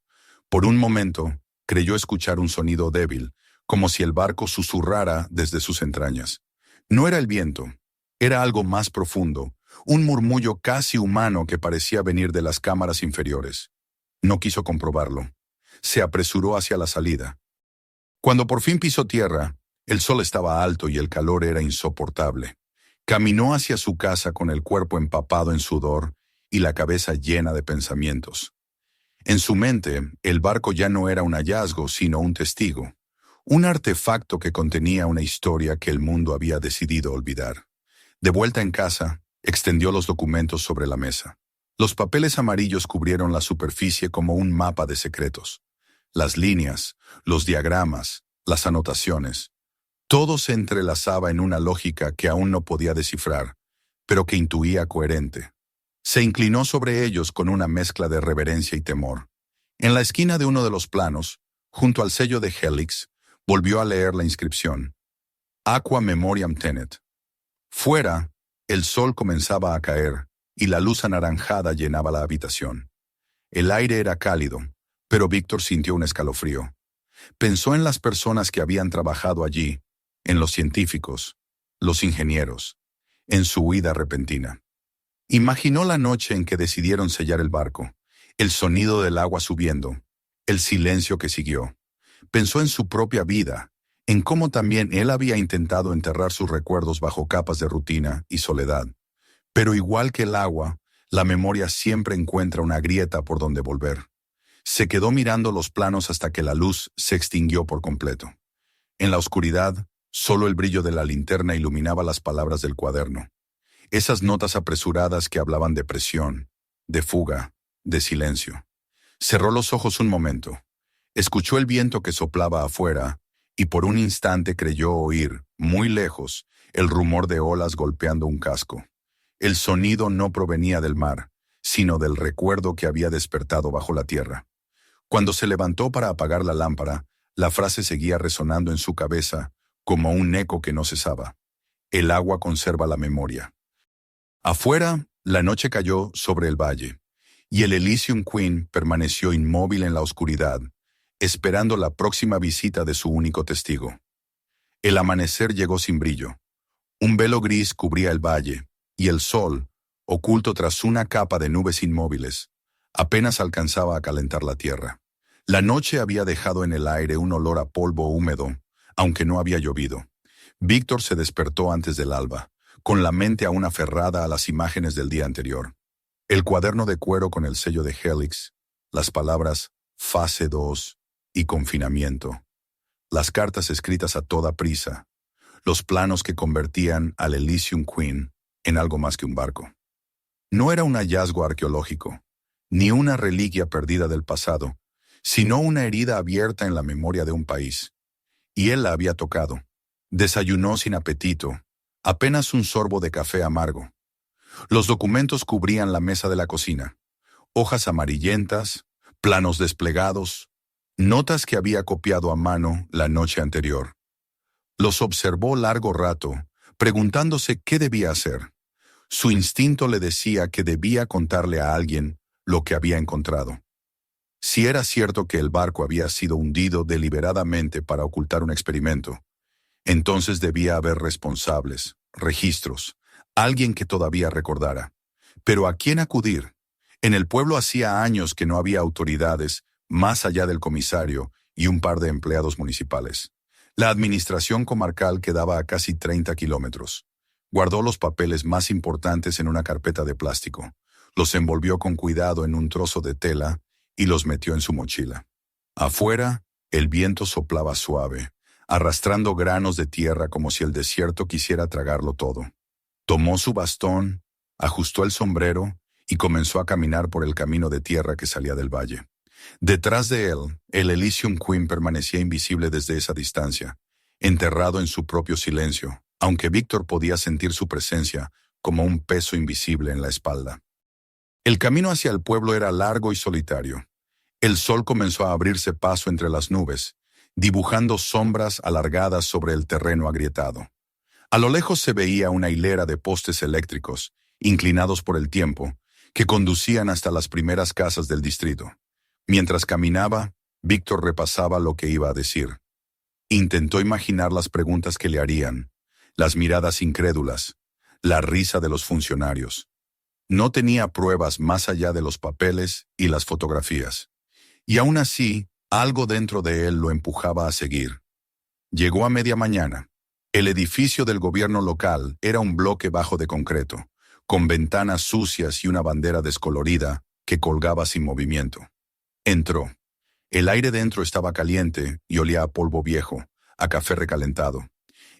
Por un momento, creyó escuchar un sonido débil, como si el barco susurrara desde sus entrañas. No era el viento, era algo más profundo, un murmullo casi humano que parecía venir de las cámaras inferiores. No quiso comprobarlo. Se apresuró hacia la salida. Cuando por fin pisó tierra, el sol estaba alto y el calor era insoportable. Caminó hacia su casa con el cuerpo empapado en sudor y la cabeza llena de pensamientos. En su mente, el barco ya no era un hallazgo, sino un testigo, un artefacto que contenía una historia que el mundo había decidido olvidar. De vuelta en casa, Extendió los documentos sobre la mesa. Los papeles amarillos cubrieron la superficie como un mapa de secretos. Las líneas, los diagramas, las anotaciones. Todo se entrelazaba en una lógica que aún no podía descifrar, pero que intuía coherente. Se inclinó sobre ellos con una mezcla de reverencia y temor. En la esquina de uno de los planos, junto al sello de Helix, volvió a leer la inscripción. Aqua Memoriam Tenet. Fuera, el sol comenzaba a caer y la luz anaranjada llenaba la habitación. El aire era cálido, pero Víctor sintió un escalofrío. Pensó en las personas que habían trabajado allí, en los científicos, los ingenieros, en su huida repentina. Imaginó la noche en que decidieron sellar el barco, el sonido del agua subiendo, el silencio que siguió. Pensó en su propia vida, en cómo también él había intentado enterrar sus recuerdos bajo capas de rutina y soledad. Pero igual que el agua, la memoria siempre encuentra una grieta por donde volver. Se quedó mirando los planos hasta que la luz se extinguió por completo. En la oscuridad, solo el brillo de la linterna iluminaba las palabras del cuaderno. Esas notas apresuradas que hablaban de presión, de fuga, de silencio. Cerró los ojos un momento. Escuchó el viento que soplaba afuera y por un instante creyó oír, muy lejos, el rumor de olas golpeando un casco. El sonido no provenía del mar, sino del recuerdo que había despertado bajo la tierra. Cuando se levantó para apagar la lámpara, la frase seguía resonando en su cabeza como un eco que no cesaba. El agua conserva la memoria. Afuera, la noche cayó sobre el valle, y el Elysium Queen permaneció inmóvil en la oscuridad, esperando la próxima visita de su único testigo. El amanecer llegó sin brillo. Un velo gris cubría el valle, y el sol, oculto tras una capa de nubes inmóviles, apenas alcanzaba a calentar la tierra. La noche había dejado en el aire un olor a polvo húmedo, aunque no había llovido. Víctor se despertó antes del alba, con la mente aún aferrada a las imágenes del día anterior. El cuaderno de cuero con el sello de Helix, las palabras Fase 2 y confinamiento, las cartas escritas a toda prisa, los planos que convertían al Elysium Queen en algo más que un barco. No era un hallazgo arqueológico, ni una reliquia perdida del pasado, sino una herida abierta en la memoria de un país. Y él la había tocado. Desayunó sin apetito, apenas un sorbo de café amargo. Los documentos cubrían la mesa de la cocina, hojas amarillentas, planos desplegados, notas que había copiado a mano la noche anterior. Los observó largo rato, preguntándose qué debía hacer. Su instinto le decía que debía contarle a alguien lo que había encontrado. Si era cierto que el barco había sido hundido deliberadamente para ocultar un experimento, entonces debía haber responsables, registros, alguien que todavía recordara. Pero ¿a quién acudir? En el pueblo hacía años que no había autoridades, más allá del comisario y un par de empleados municipales. La administración comarcal quedaba a casi 30 kilómetros. Guardó los papeles más importantes en una carpeta de plástico, los envolvió con cuidado en un trozo de tela y los metió en su mochila. Afuera, el viento soplaba suave, arrastrando granos de tierra como si el desierto quisiera tragarlo todo. Tomó su bastón, ajustó el sombrero y comenzó a caminar por el camino de tierra que salía del valle. Detrás de él, el Elysium Queen permanecía invisible desde esa distancia, enterrado en su propio silencio, aunque Víctor podía sentir su presencia como un peso invisible en la espalda. El camino hacia el pueblo era largo y solitario. El sol comenzó a abrirse paso entre las nubes, dibujando sombras alargadas sobre el terreno agrietado. A lo lejos se veía una hilera de postes eléctricos, inclinados por el tiempo, que conducían hasta las primeras casas del distrito. Mientras caminaba, Víctor repasaba lo que iba a decir. Intentó imaginar las preguntas que le harían, las miradas incrédulas, la risa de los funcionarios. No tenía pruebas más allá de los papeles y las fotografías. Y aún así, algo dentro de él lo empujaba a seguir. Llegó a media mañana. El edificio del gobierno local era un bloque bajo de concreto, con ventanas sucias y una bandera descolorida que colgaba sin movimiento. Entró. El aire dentro estaba caliente y olía a polvo viejo, a café recalentado.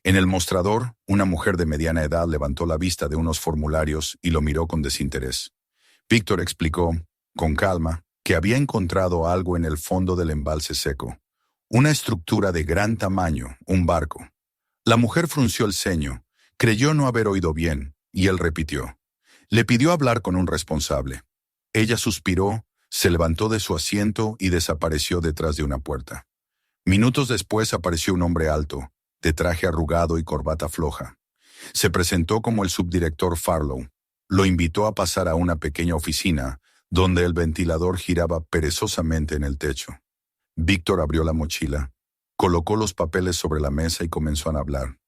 En el mostrador, una mujer de mediana edad levantó la vista de unos formularios y lo miró con desinterés. Víctor explicó, con calma, que había encontrado algo en el fondo del embalse seco. Una estructura de gran tamaño, un barco. La mujer frunció el ceño, creyó no haber oído bien, y él repitió. Le pidió hablar con un responsable. Ella suspiró, se levantó de su asiento y desapareció detrás de una puerta. Minutos después apareció un hombre alto, de traje arrugado y corbata floja. Se presentó como el subdirector Farlow. Lo invitó a pasar a una pequeña oficina, donde el ventilador giraba perezosamente en el techo. Víctor abrió la mochila, colocó los papeles sobre la mesa y comenzó a hablar.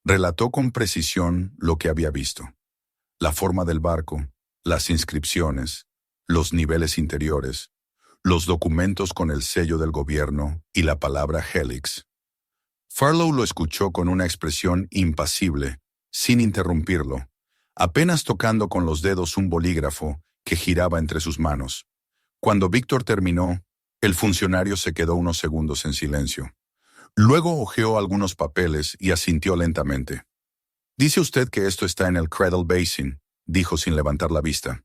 Relató con precisión lo que había visto. La forma del barco, las inscripciones, los niveles interiores, los documentos con el sello del gobierno y la palabra Helix. Farlow lo escuchó con una expresión impasible, sin interrumpirlo, apenas tocando con los dedos un bolígrafo que giraba entre sus manos. Cuando Víctor terminó, el funcionario se quedó unos segundos en silencio. Luego hojeó algunos papeles y asintió lentamente. «Dice usted que esto está en el Cradle Basin», dijo sin levantar la vista.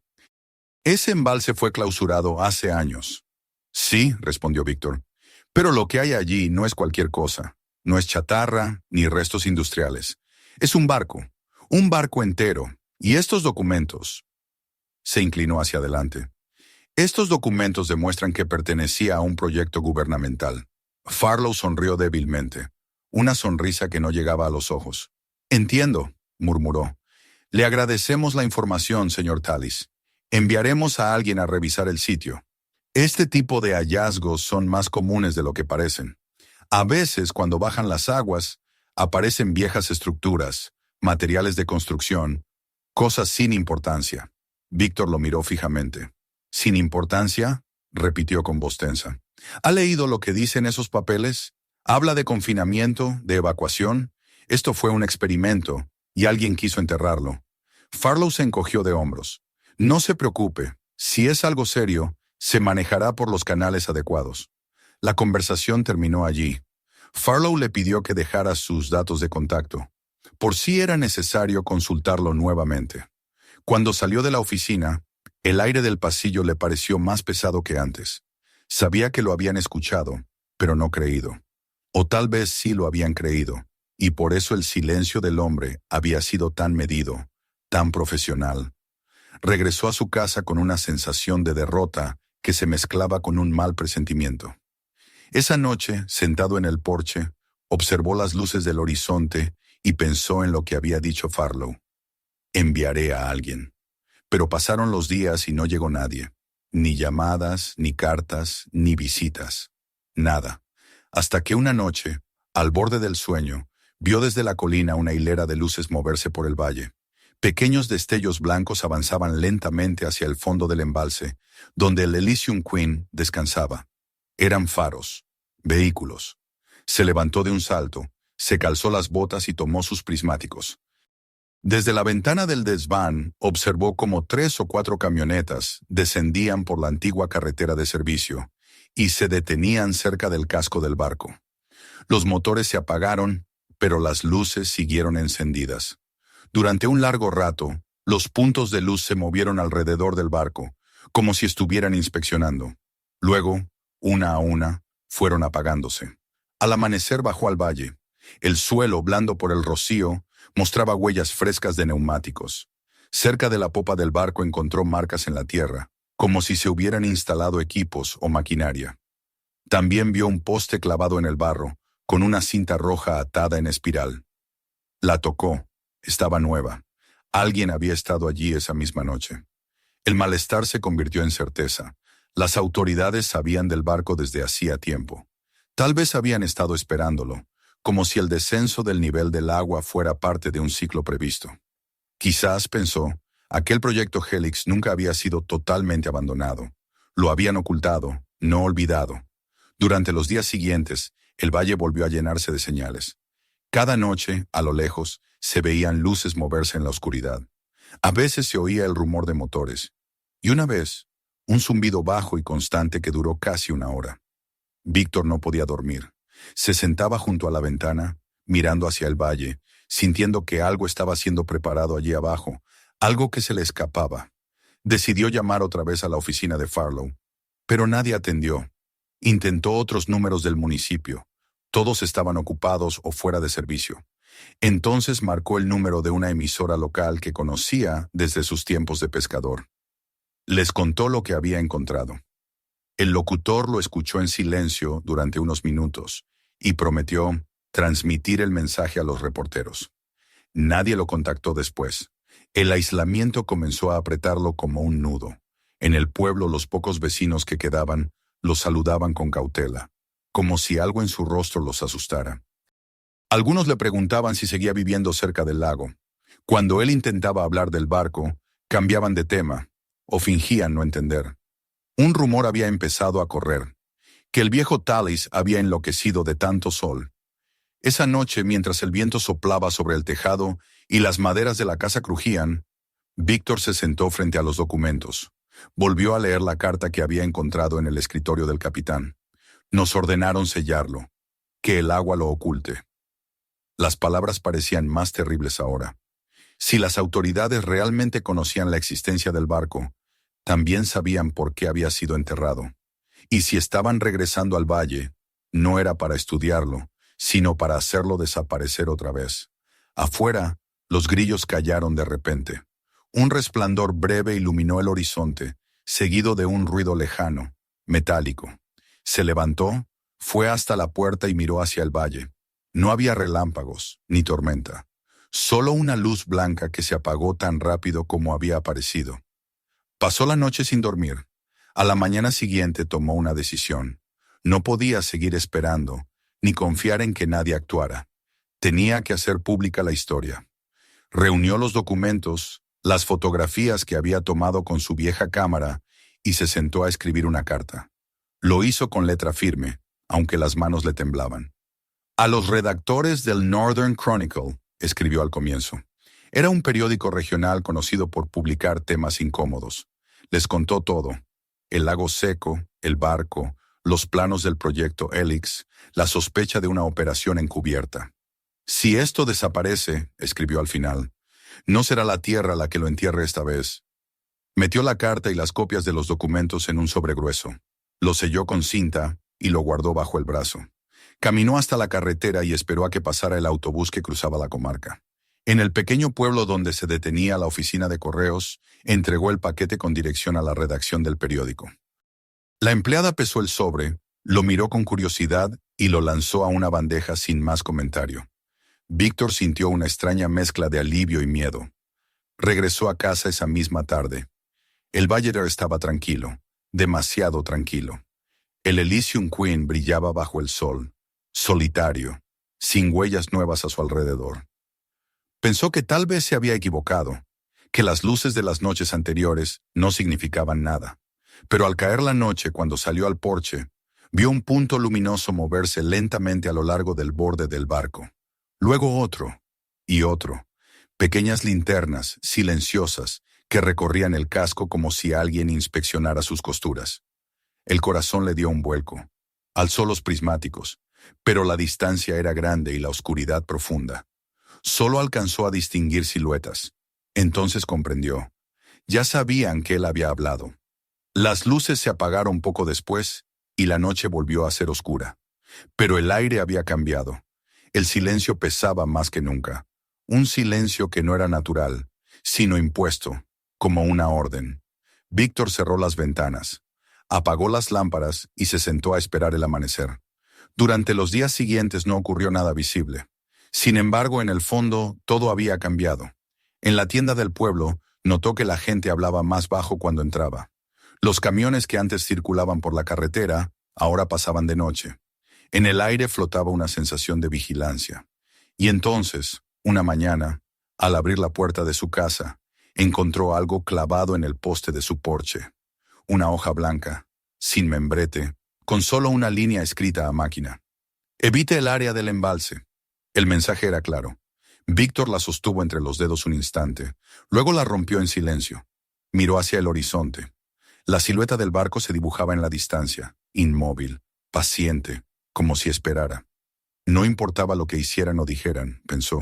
«Ese embalse fue clausurado hace años». «Sí», respondió Víctor, «pero lo que hay allí no es cualquier cosa. No es chatarra ni restos industriales. Es un barco entero. Y estos documentos...» Se inclinó hacia adelante. «Estos documentos demuestran que pertenecía a un proyecto gubernamental». Farlow sonrió débilmente, una sonrisa que no llegaba a los ojos. «Entiendo», murmuró. «Le agradecemos la información, señor Tallis. Enviaremos a alguien a revisar el sitio. Este tipo de hallazgos son más comunes de lo que parecen. A veces, cuando bajan las aguas, aparecen viejas estructuras, materiales de construcción, cosas sin importancia». Víctor lo miró fijamente. «¿Sin importancia?», repitió con voz tensa. «¿Ha leído lo que dicen esos papeles? Habla de confinamiento, de evacuación. Esto fue un experimento, y alguien quiso enterrarlo». Farlow se encogió de hombros. «No se preocupe. Si es algo serio, se manejará por los canales adecuados». La conversación terminó allí. Farlow le pidió que dejara sus datos de contacto. Por si era necesario consultarlo nuevamente. Cuando salió de la oficina, el aire del pasillo le pareció más pesado que antes. Sabía que lo habían escuchado, pero no creído. O tal vez sí lo habían creído, y por eso el silencio del hombre había sido tan medido, tan profesional. Regresó a su casa con una sensación de derrota que se mezclaba con un mal presentimiento. Esa noche, sentado en el porche, observó las luces del horizonte y pensó en lo que había dicho Farlow. «Enviaré a alguien». Pero pasaron los días y no llegó nadie. Ni llamadas, ni cartas, ni visitas. Nada. Hasta que una noche, al borde del sueño, vio desde la colina una hilera de luces moverse por el valle. Pequeños destellos blancos avanzaban lentamente hacia el fondo del embalse, donde el Elysium Queen descansaba. Eran faros, vehículos. Se levantó de un salto, se calzó las botas y tomó sus prismáticos. Desde la ventana del desván observó cómo 3 o 4 camionetas descendían por la antigua carretera de servicio y se detenían cerca del casco del barco. Los motores se apagaron, pero las luces siguieron encendidas. Durante un largo rato, los puntos de luz se movieron alrededor del barco, como si estuvieran inspeccionando. Luego, una a una, fueron apagándose. Al amanecer bajó al valle. El suelo, blando por el rocío, mostraba huellas frescas de neumáticos. Cerca de la popa del barco encontró marcas en la tierra, como si se hubieran instalado equipos o maquinaria. También vio un poste clavado en el barro, con una cinta roja atada en espiral. La tocó. Estaba nueva. Alguien había estado allí esa misma noche. El malestar se convirtió en certeza. Las autoridades sabían del barco desde hacía tiempo. Tal vez habían estado esperándolo, como si el descenso del nivel del agua fuera parte de un ciclo previsto. Quizás, pensó, aquel proyecto Helix nunca había sido totalmente abandonado. Lo habían ocultado, no olvidado. Durante los días siguientes, el valle volvió a llenarse de señales. Cada noche, a lo lejos, se veían luces moverse en la oscuridad. A veces se oía el rumor de motores. Y una vez, un zumbido bajo y constante que duró casi una hora. Víctor no podía dormir. Se sentaba junto a la ventana, mirando hacia el valle, sintiendo que algo estaba siendo preparado allí abajo, algo que se le escapaba. Decidió llamar otra vez a la oficina de Farlow, pero nadie atendió. Intentó otros números del municipio. Todos estaban ocupados o fuera de servicio. Entonces marcó el número de una emisora local que conocía desde sus tiempos de pescador. Les contó lo que había encontrado. El locutor lo escuchó en silencio durante unos minutos y prometió transmitir el mensaje a los reporteros. Nadie lo contactó después. El aislamiento comenzó a apretarlo como un nudo. En el pueblo los pocos vecinos que quedaban lo saludaban con cautela, como si algo en su rostro los asustara. Algunos le preguntaban si seguía viviendo cerca del lago. Cuando él intentaba hablar del barco, cambiaban de tema o fingían no entender. Un rumor había empezado a correr, que el viejo Tallis había enloquecido de tanto sol. Esa noche, mientras el viento soplaba sobre el tejado y las maderas de la casa crujían, Víctor se sentó frente a los documentos. Volvió a leer la carta que había encontrado en el escritorio del capitán. Nos ordenaron sellarlo, que el agua lo oculte. Las palabras parecían más terribles ahora. Si las autoridades realmente conocían la existencia del barco, también sabían por qué había sido enterrado. Y si estaban regresando al valle, no era para estudiarlo, sino para hacerlo desaparecer otra vez. Afuera, los grillos callaron de repente. Un resplandor breve iluminó el horizonte, seguido de un ruido lejano, metálico. Se levantó, fue hasta la puerta y miró hacia el valle. No había relámpagos, ni tormenta. Solo una luz blanca que se apagó tan rápido como había aparecido. Pasó la noche sin dormir. A la mañana siguiente tomó una decisión. No podía seguir esperando, ni confiar en que nadie actuara. Tenía que hacer pública la historia. Reunió los documentos, las fotografías que había tomado con su vieja cámara y se sentó a escribir una carta. Lo hizo con letra firme, aunque las manos le temblaban. A los redactores del Northern Chronicle, escribió al comienzo. Era un periódico regional conocido por publicar temas incómodos. Les contó todo: el lago seco, el barco, los planos del proyecto Helix, la sospecha de una operación encubierta. Si esto desaparece, escribió al final, no será la tierra la que lo entierre esta vez. Metió la carta y las copias de los documentos en un sobre grueso. Lo selló con cinta y lo guardó bajo el brazo. Caminó hasta la carretera y esperó a que pasara el autobús que cruzaba la comarca. En el pequeño pueblo donde se detenía la oficina de correos, entregó el paquete con dirección a la redacción del periódico. La empleada pesó el sobre, lo miró con curiosidad y lo lanzó a una bandeja sin más comentario. Víctor sintió una extraña mezcla de alivio y miedo. Regresó a casa esa misma tarde. El valle estaba tranquilo, demasiado tranquilo. El Elysium Queen brillaba bajo el sol, solitario, sin huellas nuevas a su alrededor. Pensó que tal vez se había equivocado, que las luces de las noches anteriores no significaban nada. Pero al caer la noche, cuando salió al porche, vio un punto luminoso moverse lentamente a lo largo del borde del barco. Luego otro, y otro. Pequeñas linternas, silenciosas, que recorrían el casco como si alguien inspeccionara sus costuras. El corazón le dio un vuelco. Alzó los prismáticos, pero la distancia era grande y la oscuridad profunda. Solo alcanzó a distinguir siluetas. Entonces comprendió. Ya sabían que él había hablado. Las luces se apagaron poco después y la noche volvió a ser oscura. Pero el aire había cambiado. El silencio pesaba más que nunca. Un silencio que no era natural, sino impuesto, como una orden. Víctor cerró las ventanas, apagó las lámparas y se sentó a esperar el amanecer. Durante los días siguientes no ocurrió nada visible. Sin embargo, en el fondo, todo había cambiado. En la tienda del pueblo, notó que la gente hablaba más bajo cuando entraba. Los camiones que antes circulaban por la carretera, ahora pasaban de noche. En el aire flotaba una sensación de vigilancia. Y entonces, una mañana, al abrir la puerta de su casa, encontró algo clavado en el poste de su porche. Una hoja blanca, sin membrete, con solo una línea escrita a máquina. Evite el área del embalse. El mensaje era claro. Víctor la sostuvo entre los dedos un instante, luego la rompió en silencio. Miró hacia el horizonte. La silueta del barco se dibujaba en la distancia, inmóvil, paciente, como si esperara. No importaba lo que hicieran o dijeran, pensó.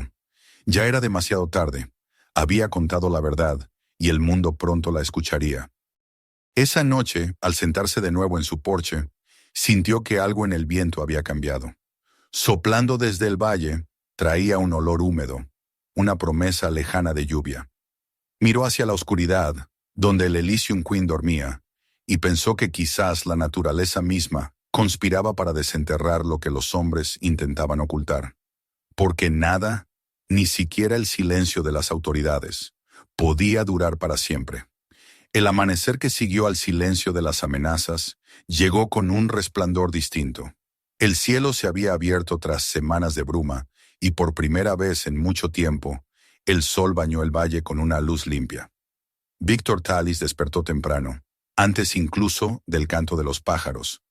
Ya era demasiado tarde. Había contado la verdad, y el mundo pronto la escucharía. Esa noche, al sentarse de nuevo en su porche, sintió que algo en el viento había cambiado. Soplando desde el valle, traía un olor húmedo, una promesa lejana de lluvia. Miró hacia la oscuridad, donde el Elysium Queen dormía, y pensó que quizás la naturaleza misma conspiraba para desenterrar lo que los hombres intentaban ocultar. Porque nada, ni siquiera el silencio de las autoridades, podía durar para siempre. El amanecer que siguió al silencio de las amenazas llegó con un resplandor distinto. El cielo se había abierto tras semanas de bruma, y por primera vez en mucho tiempo, el sol bañó el valle con una luz limpia. Víctor Tallis despertó temprano, antes incluso del canto de los pájaros,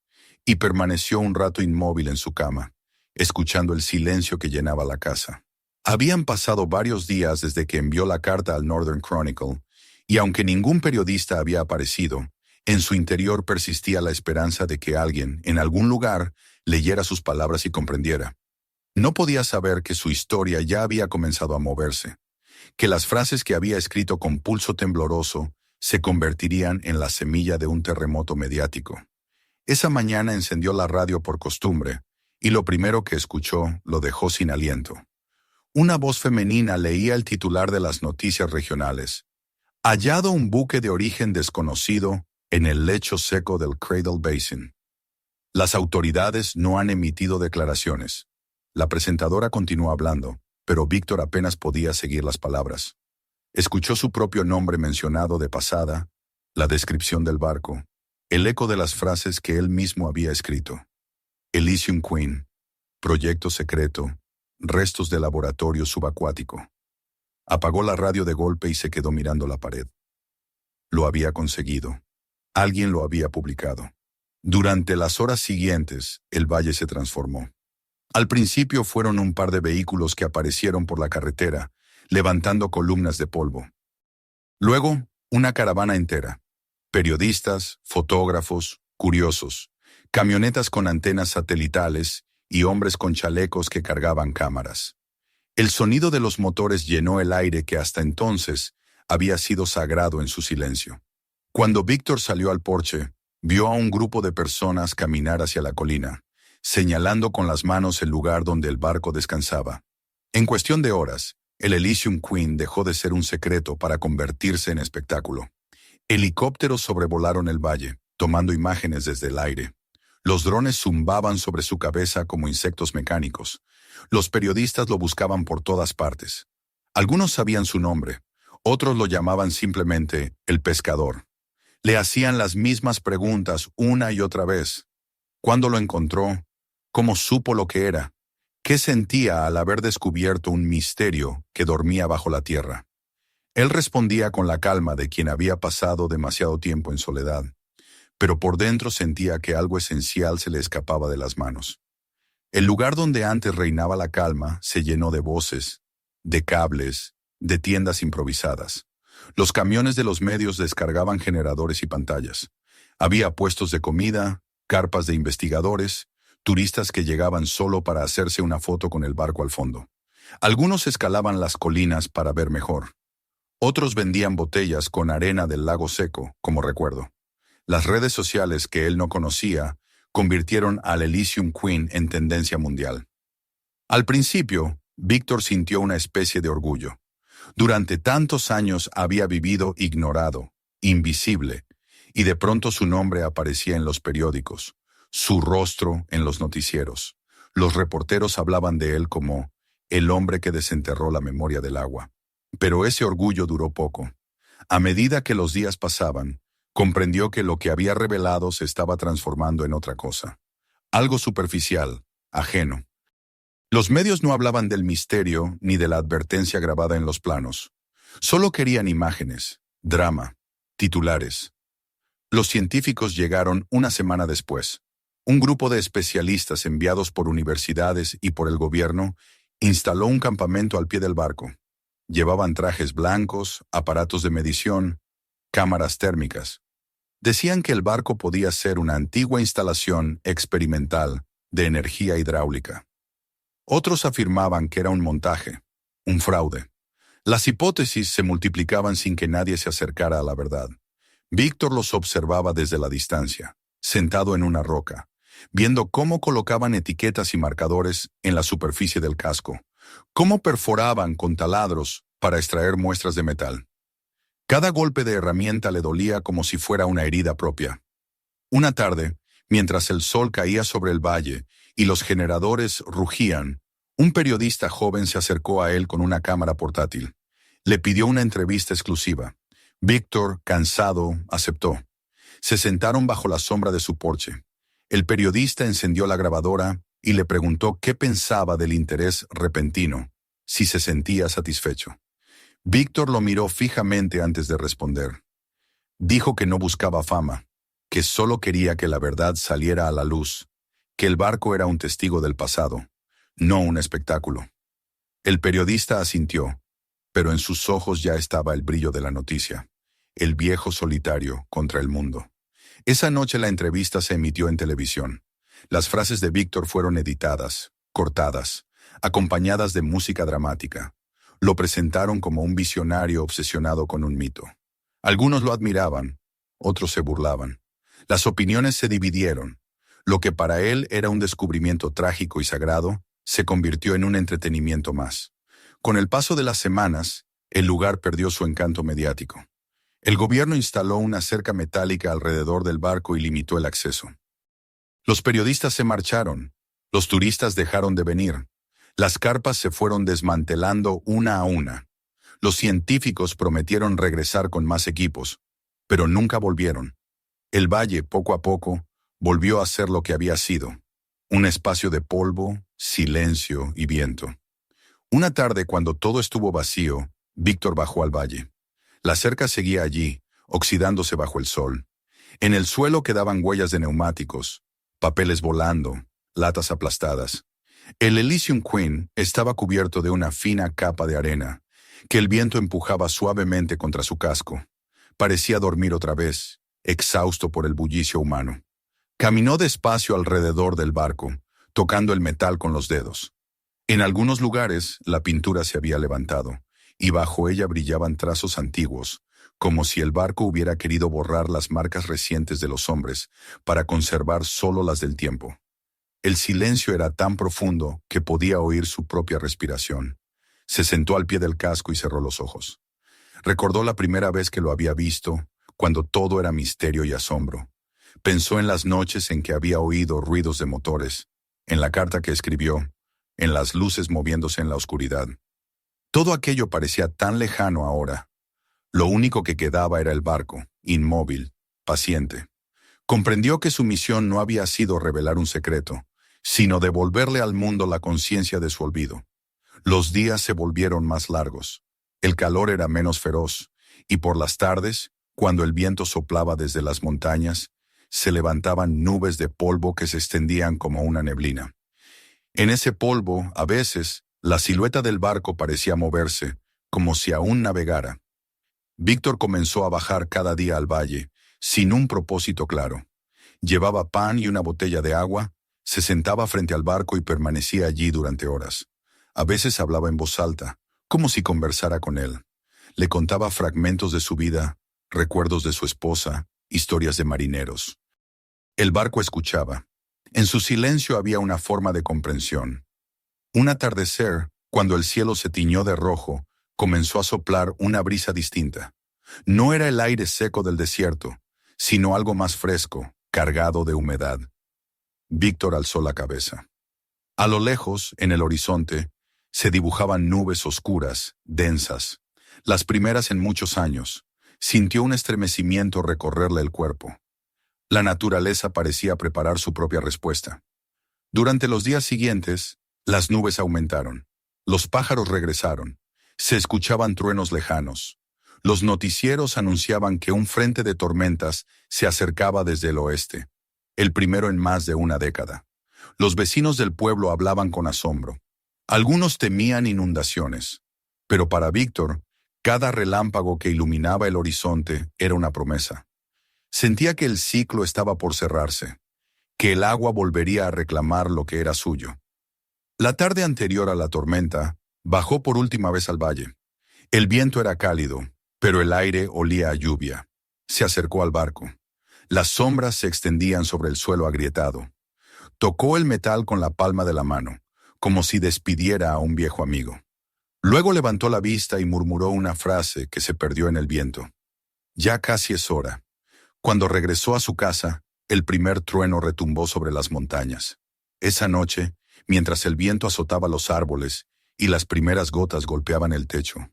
y permaneció un rato inmóvil en su cama, escuchando el silencio que llenaba la casa. Habían pasado varios días desde que envió la carta al Northern Chronicle, y aunque ningún periodista había aparecido, en su interior persistía la esperanza de que alguien, en algún lugar, leyera sus palabras y comprendiera. No podía saber que su historia ya había comenzado a moverse, que las frases que había escrito con pulso tembloroso se convertirían en la semilla de un terremoto mediático. Esa mañana encendió la radio por costumbre, y lo primero que escuchó lo dejó sin aliento. Una voz femenina leía el titular de las noticias regionales. Hallado un buque de origen desconocido en el lecho seco del Cradle Basin. Las autoridades no han emitido declaraciones. La presentadora continuó hablando, pero Víctor apenas podía seguir las palabras. Escuchó su propio nombre mencionado de pasada, la descripción del barco, el eco de las frases que él mismo había escrito. Elysium Queen, proyecto secreto, restos de laboratorio subacuático. Apagó la radio de golpe y se quedó mirando la pared. Lo había conseguido. Alguien lo había publicado. Durante las horas siguientes, el valle se transformó. Al principio fueron un par de vehículos que aparecieron por la carretera, levantando columnas de polvo. Luego, una caravana entera. Periodistas, fotógrafos, curiosos, camionetas con antenas satelitales y hombres con chalecos que cargaban cámaras. El sonido de los motores llenó el aire que hasta entonces había sido sagrado en su silencio. Cuando Víctor salió al porche, vio a un grupo de personas caminar hacia la colina, señalando con las manos el lugar donde el barco descansaba. En cuestión de horas, el Elysium Queen dejó de ser un secreto para convertirse en espectáculo. Helicópteros sobrevolaron el valle, tomando imágenes desde el aire. Los drones zumbaban sobre su cabeza como insectos mecánicos. Los periodistas lo buscaban por todas partes. Algunos sabían su nombre, otros lo llamaban simplemente el pescador. Le hacían las mismas preguntas una y otra vez. ¿Cuándo lo encontró? ¿Cómo supo lo que era? ¿Qué sentía al haber descubierto un misterio que dormía bajo la tierra? Él respondía con la calma de quien había pasado demasiado tiempo en soledad, pero por dentro sentía que algo esencial se le escapaba de las manos. El lugar donde antes reinaba la calma se llenó de voces, de cables, de tiendas improvisadas. Los camiones de los medios descargaban generadores y pantallas. Había puestos de comida, carpas de investigadores, turistas que llegaban solo para hacerse una foto con el barco al fondo. Algunos escalaban las colinas para ver mejor. Otros vendían botellas con arena del lago seco, como recuerdo. Las redes sociales que él no conocía convirtieron al Elysium Queen en tendencia mundial. Al principio, Víctor sintió una especie de orgullo. Durante tantos años había vivido ignorado, invisible, y de pronto su nombre aparecía en los periódicos, su rostro en los noticieros. Los reporteros hablaban de él como el hombre que desenterró la memoria del agua. Pero ese orgullo duró poco. A medida que los días pasaban, comprendió que lo que había revelado se estaba transformando en otra cosa. Algo superficial, ajeno. Los medios no hablaban del misterio ni de la advertencia grabada en los planos. Solo querían imágenes, drama, titulares. Los científicos llegaron una semana después. Un grupo de especialistas enviados por universidades y por el gobierno instaló un campamento al pie del barco. Llevaban trajes blancos, aparatos de medición, cámaras térmicas. Decían que el barco podía ser una antigua instalación experimental de energía hidráulica. Otros afirmaban que era un montaje, un fraude. Las hipótesis se multiplicaban sin que nadie se acercara a la verdad. Víctor los observaba desde la distancia, sentado en una roca, viendo cómo colocaban etiquetas y marcadores en la superficie del casco, cómo perforaban con taladros para extraer muestras de metal. Cada golpe de herramienta le dolía como si fuera una herida propia. Una tarde, mientras el sol caía sobre el valle y los generadores rugían, un periodista joven se acercó a él con una cámara portátil. Le pidió una entrevista exclusiva. Víctor, cansado, aceptó. Se sentaron bajo la sombra de su porche. El periodista encendió la grabadora y le preguntó qué pensaba del interés repentino, si se sentía satisfecho. Víctor lo miró fijamente antes de responder. Dijo que no buscaba fama, que solo quería que la verdad saliera a la luz, que el barco era un testigo del pasado, no un espectáculo. El periodista asintió, pero en sus ojos ya estaba el brillo de la noticia, el viejo solitario contra el mundo. Esa noche la entrevista se emitió en televisión. Las frases de Víctor fueron editadas, cortadas, acompañadas de música dramática. Lo presentaron como un visionario obsesionado con un mito. Algunos lo admiraban, otros se burlaban. Las opiniones se dividieron. Lo que para él era un descubrimiento trágico y sagrado, se convirtió en un entretenimiento más. Con el paso de las semanas, el lugar perdió su encanto mediático. El gobierno instaló una cerca metálica alrededor del barco y limitó el acceso. Los periodistas se marcharon, los turistas dejaron de venir. Las carpas se fueron desmantelando una a una. Los científicos prometieron regresar con más equipos, pero nunca volvieron. El valle, poco a poco, volvió a ser lo que había sido, un espacio de polvo, silencio y viento. Una tarde, cuando todo estuvo vacío, Víctor bajó al valle. La cerca seguía allí, oxidándose bajo el sol. En el suelo quedaban huellas de neumáticos, papeles volando, latas aplastadas. El Elysium Queen estaba cubierto de una fina capa de arena, que el viento empujaba suavemente contra su casco. Parecía dormir otra vez, exhausto por el bullicio humano. Caminó despacio alrededor del barco, tocando el metal con los dedos. En algunos lugares, la pintura se había levantado, y bajo ella brillaban trazos antiguos, como si el barco hubiera querido borrar las marcas recientes de los hombres para conservar solo las del tiempo. El silencio era tan profundo que podía oír su propia respiración. Se sentó al pie del casco y cerró los ojos. Recordó la primera vez que lo había visto, cuando todo era misterio y asombro. Pensó en las noches en que había oído ruidos de motores, en la carta que escribió, en las luces moviéndose en la oscuridad. Todo aquello parecía tan lejano ahora. Lo único que quedaba era el barco, inmóvil, paciente. Comprendió que su misión no había sido revelar un secreto, sino devolverle al mundo la conciencia de su olvido. Los días se volvieron más largos, el calor era menos feroz, y por las tardes, cuando el viento soplaba desde las montañas, se levantaban nubes de polvo que se extendían como una neblina. En ese polvo, a veces, la silueta del barco parecía moverse, como si aún navegara. Víctor comenzó a bajar cada día al valle, sin un propósito claro. Llevaba pan y una botella de agua, se sentaba frente al barco y permanecía allí durante horas. A veces hablaba en voz alta, como si conversara con él. Le contaba fragmentos de su vida, recuerdos de su esposa, historias de marineros. El barco escuchaba. En su silencio había una forma de comprensión. Un atardecer, cuando el cielo se tiñó de rojo, comenzó a soplar una brisa distinta. No era el aire seco del desierto, sino algo más fresco, cargado de humedad. Víctor alzó la cabeza. A lo lejos, en el horizonte, se dibujaban nubes oscuras, densas, las primeras en muchos años. Sintió un estremecimiento recorrerle el cuerpo. La naturaleza parecía preparar su propia respuesta. Durante los días siguientes, las nubes aumentaron. Los pájaros regresaron. Se escuchaban truenos lejanos. Los noticieros anunciaban que un frente de tormentas se acercaba desde el oeste, el primero en más de una década. Los vecinos del pueblo hablaban con asombro. Algunos temían inundaciones, pero para Víctor, cada relámpago que iluminaba el horizonte era una promesa. Sentía que el ciclo estaba por cerrarse, que el agua volvería a reclamar lo que era suyo. La tarde anterior a la tormenta, bajó por última vez al valle. El viento era cálido, pero el aire olía a lluvia. Se acercó al barco. Las sombras se extendían sobre el suelo agrietado. Tocó el metal con la palma de la mano, como si despidiera a un viejo amigo. Luego levantó la vista y murmuró una frase que se perdió en el viento. Ya casi es hora. Cuando regresó a su casa, el primer trueno retumbó sobre las montañas. Esa noche, mientras el viento azotaba los árboles y las primeras gotas golpeaban el techo,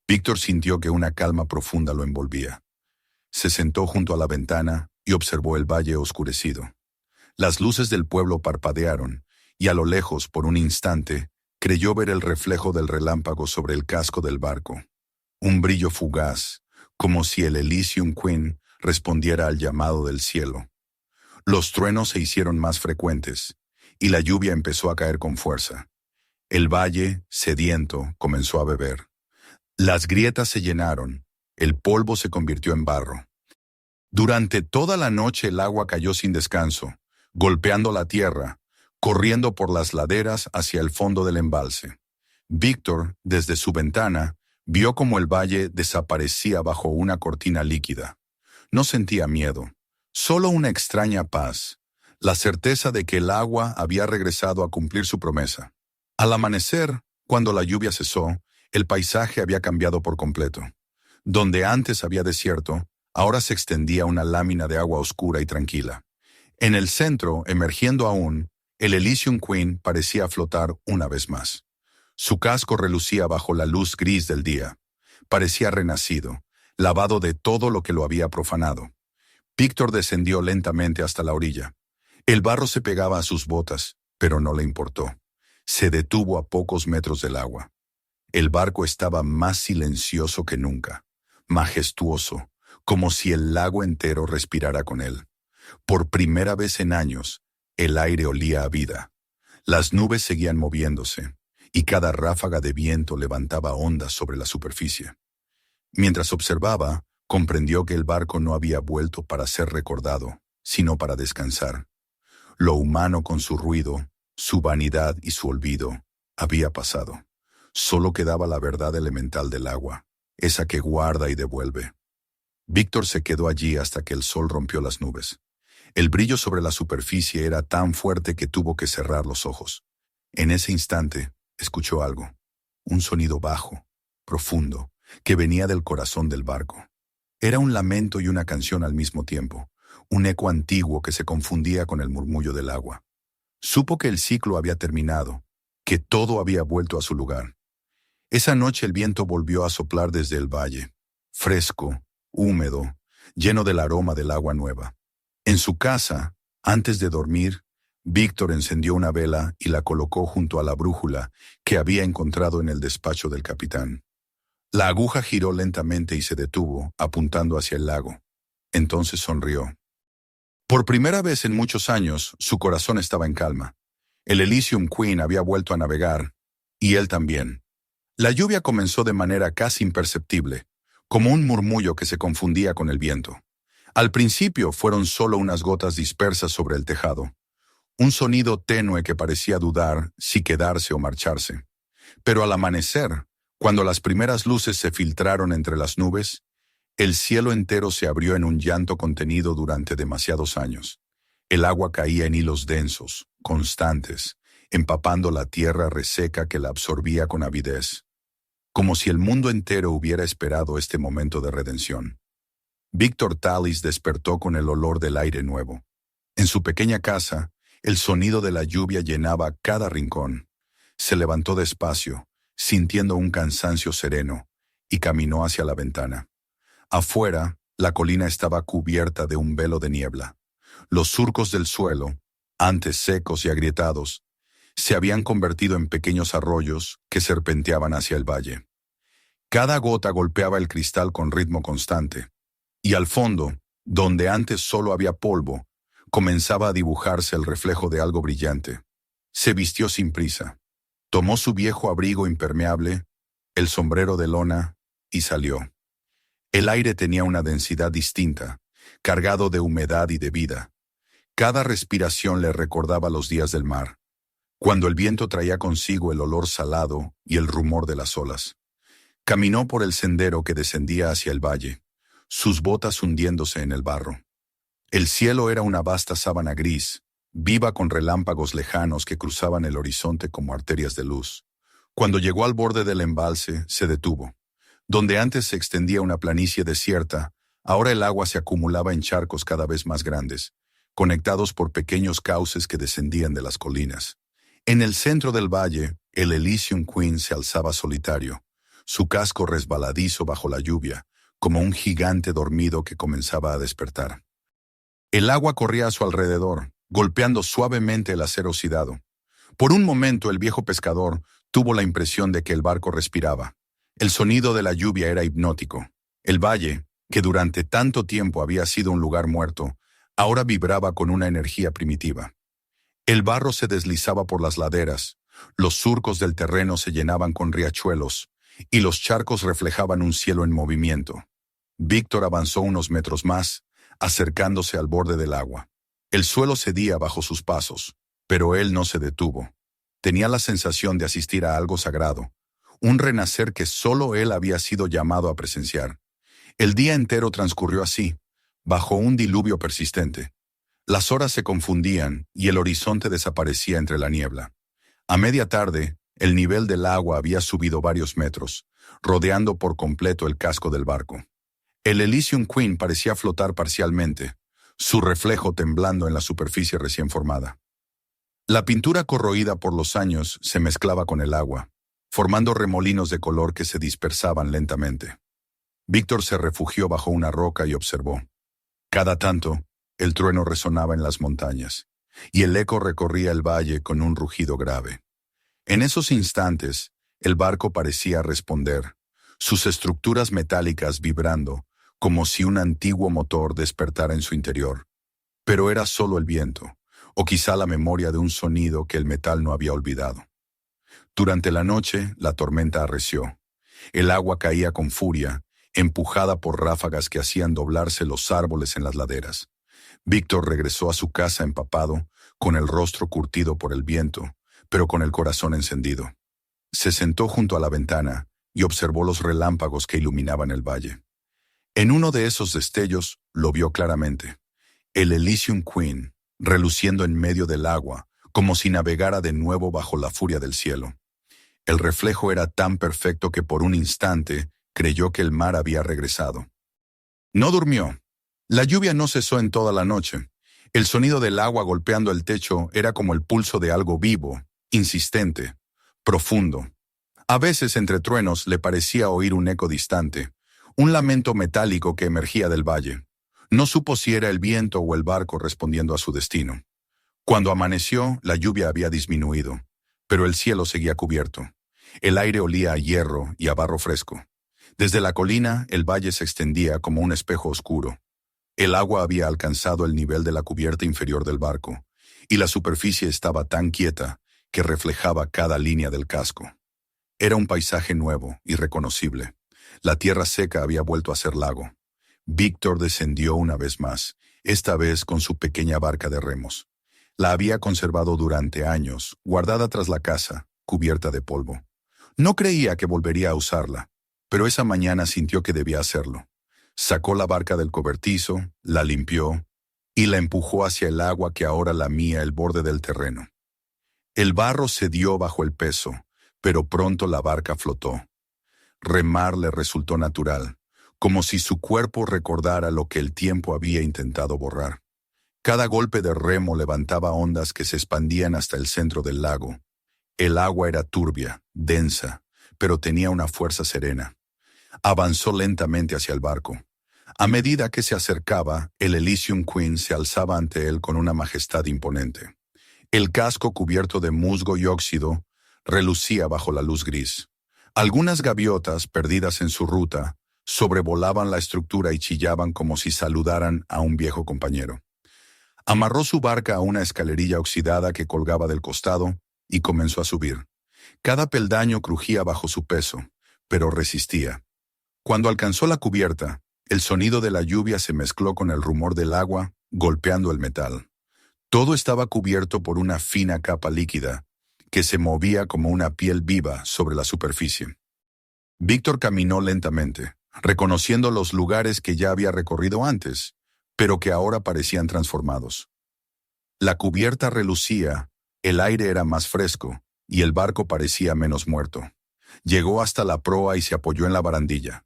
Víctor sintió que una calma profunda lo envolvía. Se sentó junto a la ventana y observó el valle oscurecido. Las luces del pueblo parpadearon, y a lo lejos, por un instante, creyó ver el reflejo del relámpago sobre el casco del barco. Un brillo fugaz, como si el Elysium Queen respondiera al llamado del cielo. Los truenos se hicieron más frecuentes, y la lluvia empezó a caer con fuerza. El valle, sediento, comenzó a beber. Las grietas se llenaron, el polvo se convirtió en barro. Durante toda la noche el agua cayó sin descanso, golpeando la tierra, corriendo por las laderas hacia el fondo del embalse. Víctor, desde su ventana, vio cómo el valle desaparecía bajo una cortina líquida. No sentía miedo, solo una extraña paz, la certeza de que el agua había regresado a cumplir su promesa. Al amanecer, cuando la lluvia cesó, el paisaje había cambiado por completo. Donde antes había desierto, ahora se extendía una lámina de agua oscura y tranquila. En el centro, emergiendo aún, el Elysium Queen parecía flotar una vez más. Su casco relucía bajo la luz gris del día. Parecía renacido, lavado de todo lo que lo había profanado. Víctor descendió lentamente hasta la orilla. El barro se pegaba a sus botas, pero no le importó. Se detuvo a pocos metros del agua. El barco estaba más silencioso que nunca, majestuoso, como si el lago entero respirara con él. Por primera vez en años, el aire olía a vida. Las nubes seguían moviéndose, y cada ráfaga de viento levantaba ondas sobre la superficie. Mientras observaba, comprendió que el barco no había vuelto para ser recordado, sino para descansar. Lo humano con su ruido, su vanidad y su olvido, había pasado. Solo quedaba la verdad elemental del agua, esa que guarda y devuelve. Víctor se quedó allí hasta que el sol rompió las nubes. El brillo sobre la superficie era tan fuerte que tuvo que cerrar los ojos. En ese instante, escuchó algo. Un sonido bajo, profundo, que venía del corazón del barco. Era un lamento y una canción al mismo tiempo, un eco antiguo que se confundía con el murmullo del agua. Supo que el ciclo había terminado, que todo había vuelto a su lugar. Esa noche el viento volvió a soplar desde el valle, fresco, húmedo, lleno del aroma del agua nueva. En su casa, antes de dormir, Víctor encendió una vela y la colocó junto a la brújula que había encontrado en el despacho del capitán. La aguja giró lentamente y se detuvo, apuntando hacia el lago. Entonces sonrió. Por primera vez en muchos años, su corazón estaba en calma. El Elysium Queen había vuelto a navegar, y él también. La lluvia comenzó de manera casi imperceptible, como un murmullo que se confundía con el viento. Al principio fueron solo unas gotas dispersas sobre el tejado, un sonido tenue que parecía dudar si quedarse o marcharse. Pero al amanecer, cuando las primeras luces se filtraron entre las nubes, el cielo entero se abrió en un llanto contenido durante demasiados años. El agua caía en hilos densos, constantes, empapando la tierra reseca que la absorbía con avidez, como si el mundo entero hubiera esperado este momento de redención. Víctor Tallis despertó con el olor del aire nuevo. En su pequeña casa, el sonido de la lluvia llenaba cada rincón. Se levantó despacio, sintiendo un cansancio sereno, y caminó hacia la ventana. Afuera, la colina estaba cubierta de un velo de niebla. Los surcos del suelo, antes secos y agrietados, se habían convertido en pequeños arroyos que serpenteaban hacia el valle. Cada gota golpeaba el cristal con ritmo constante, y al fondo, donde antes solo había polvo, comenzaba a dibujarse el reflejo de algo brillante. Se vistió sin prisa. Tomó su viejo abrigo impermeable, el sombrero de lona, y salió. El aire tenía una densidad distinta, cargado de humedad y de vida. Cada respiración le recordaba los días del mar. cuando el viento traía consigo el olor salado y el rumor de las olas. Caminó por el sendero que descendía hacia el valle, sus botas hundiéndose en el barro. El cielo era una vasta sábana gris, viva con relámpagos lejanos que cruzaban el horizonte como arterias de luz. Cuando llegó al borde del embalse, se detuvo. Donde antes se extendía una planicie desierta, ahora el agua se acumulaba en charcos cada vez más grandes, conectados por pequeños cauces que descendían de las colinas. En el centro del valle, el Elysium Queen se alzaba solitario, su casco resbaladizo bajo la lluvia, como un gigante dormido que comenzaba a despertar. El agua corría a su alrededor, golpeando suavemente el acero oxidado. Por un momento el viejo pescador tuvo la impresión de que el barco respiraba. El sonido de la lluvia era hipnótico. El valle, que durante tanto tiempo había sido un lugar muerto, ahora vibraba con una energía primitiva. El barro se deslizaba por las laderas, los surcos del terreno se llenaban con riachuelos, y los charcos reflejaban un cielo en movimiento. Víctor avanzó unos metros más, acercándose al borde del agua. El suelo cedía bajo sus pasos, pero él no se detuvo. Tenía la sensación de asistir a algo sagrado, un renacer que solo él había sido llamado a presenciar. El día entero transcurrió así, bajo un diluvio persistente. Las horas se confundían y el horizonte desaparecía entre la niebla. A media tarde, el nivel del agua había subido varios metros, rodeando por completo el casco del barco. El Elysium Queen parecía flotar parcialmente, su reflejo temblando en la superficie recién formada. La pintura corroída por los años se mezclaba con el agua, formando remolinos de color que se dispersaban lentamente. Víctor se refugió bajo una roca y observó. Cada tanto, el trueno resonaba en las montañas, y el eco recorría el valle con un rugido grave. En esos instantes, el barco parecía responder, sus estructuras metálicas vibrando, como si un antiguo motor despertara en su interior. Pero era solo el viento, o quizá la memoria de un sonido que el metal no había olvidado. Durante la noche, la tormenta arreció. El agua caía con furia, empujada por ráfagas que hacían doblarse los árboles en las laderas. Víctor regresó a su casa empapado, con el rostro curtido por el viento, pero con el corazón encendido. Se sentó junto a la ventana y observó los relámpagos que iluminaban el valle. En uno de esos destellos lo vio claramente. El Elysium Queen, reluciendo en medio del agua, como si navegara de nuevo bajo la furia del cielo. El reflejo era tan perfecto que por un instante creyó que el mar había regresado. No durmió. La lluvia no cesó en toda la noche. El sonido del agua golpeando el techo era como el pulso de algo vivo, insistente, profundo. A veces entre truenos le parecía oír un eco distante, un lamento metálico que emergía del valle. No supo si era el viento o el barco respondiendo a su destino. Cuando amaneció, la lluvia había disminuido, pero el cielo seguía cubierto. El aire olía a hierro y a barro fresco. Desde la colina, el valle se extendía como un espejo oscuro. El agua había alcanzado el nivel de la cubierta inferior del barco, y la superficie estaba tan quieta que reflejaba cada línea del casco. Era un paisaje nuevo y reconocible. La tierra seca había vuelto a ser lago. Víctor descendió una vez más, esta vez con su pequeña barca de remos. La había conservado durante años, guardada tras la casa, cubierta de polvo. No creía que volvería a usarla, pero esa mañana sintió que debía hacerlo. Sacó la barca del cobertizo, la limpió y la empujó hacia el agua que ahora lamía el borde del terreno. El barro cedió bajo el peso, pero pronto la barca flotó. Remar le resultó natural, como si su cuerpo recordara lo que el tiempo había intentado borrar. Cada golpe de remo levantaba ondas que se expandían hasta el centro del lago. El agua era turbia, densa, pero tenía una fuerza serena. Avanzó lentamente hacia el barco. A medida que se acercaba, el Elysium Queen se alzaba ante él con una majestad imponente. El casco cubierto de musgo y óxido relucía bajo la luz gris. Algunas gaviotas, perdidas en su ruta, sobrevolaban la estructura y chillaban como si saludaran a un viejo compañero. Amarró su barca a una escalerilla oxidada que colgaba del costado y comenzó a subir. Cada peldaño crujía bajo su peso, pero resistía. Cuando alcanzó la cubierta, el sonido de la lluvia se mezcló con el rumor del agua golpeando el metal. Todo estaba cubierto por una fina capa líquida, que se movía como una piel viva sobre la superficie. Víctor caminó lentamente, reconociendo los lugares que ya había recorrido antes, pero que ahora parecían transformados. La cubierta relucía, el aire era más fresco y el barco parecía menos muerto. Llegó hasta la proa y se apoyó en la barandilla.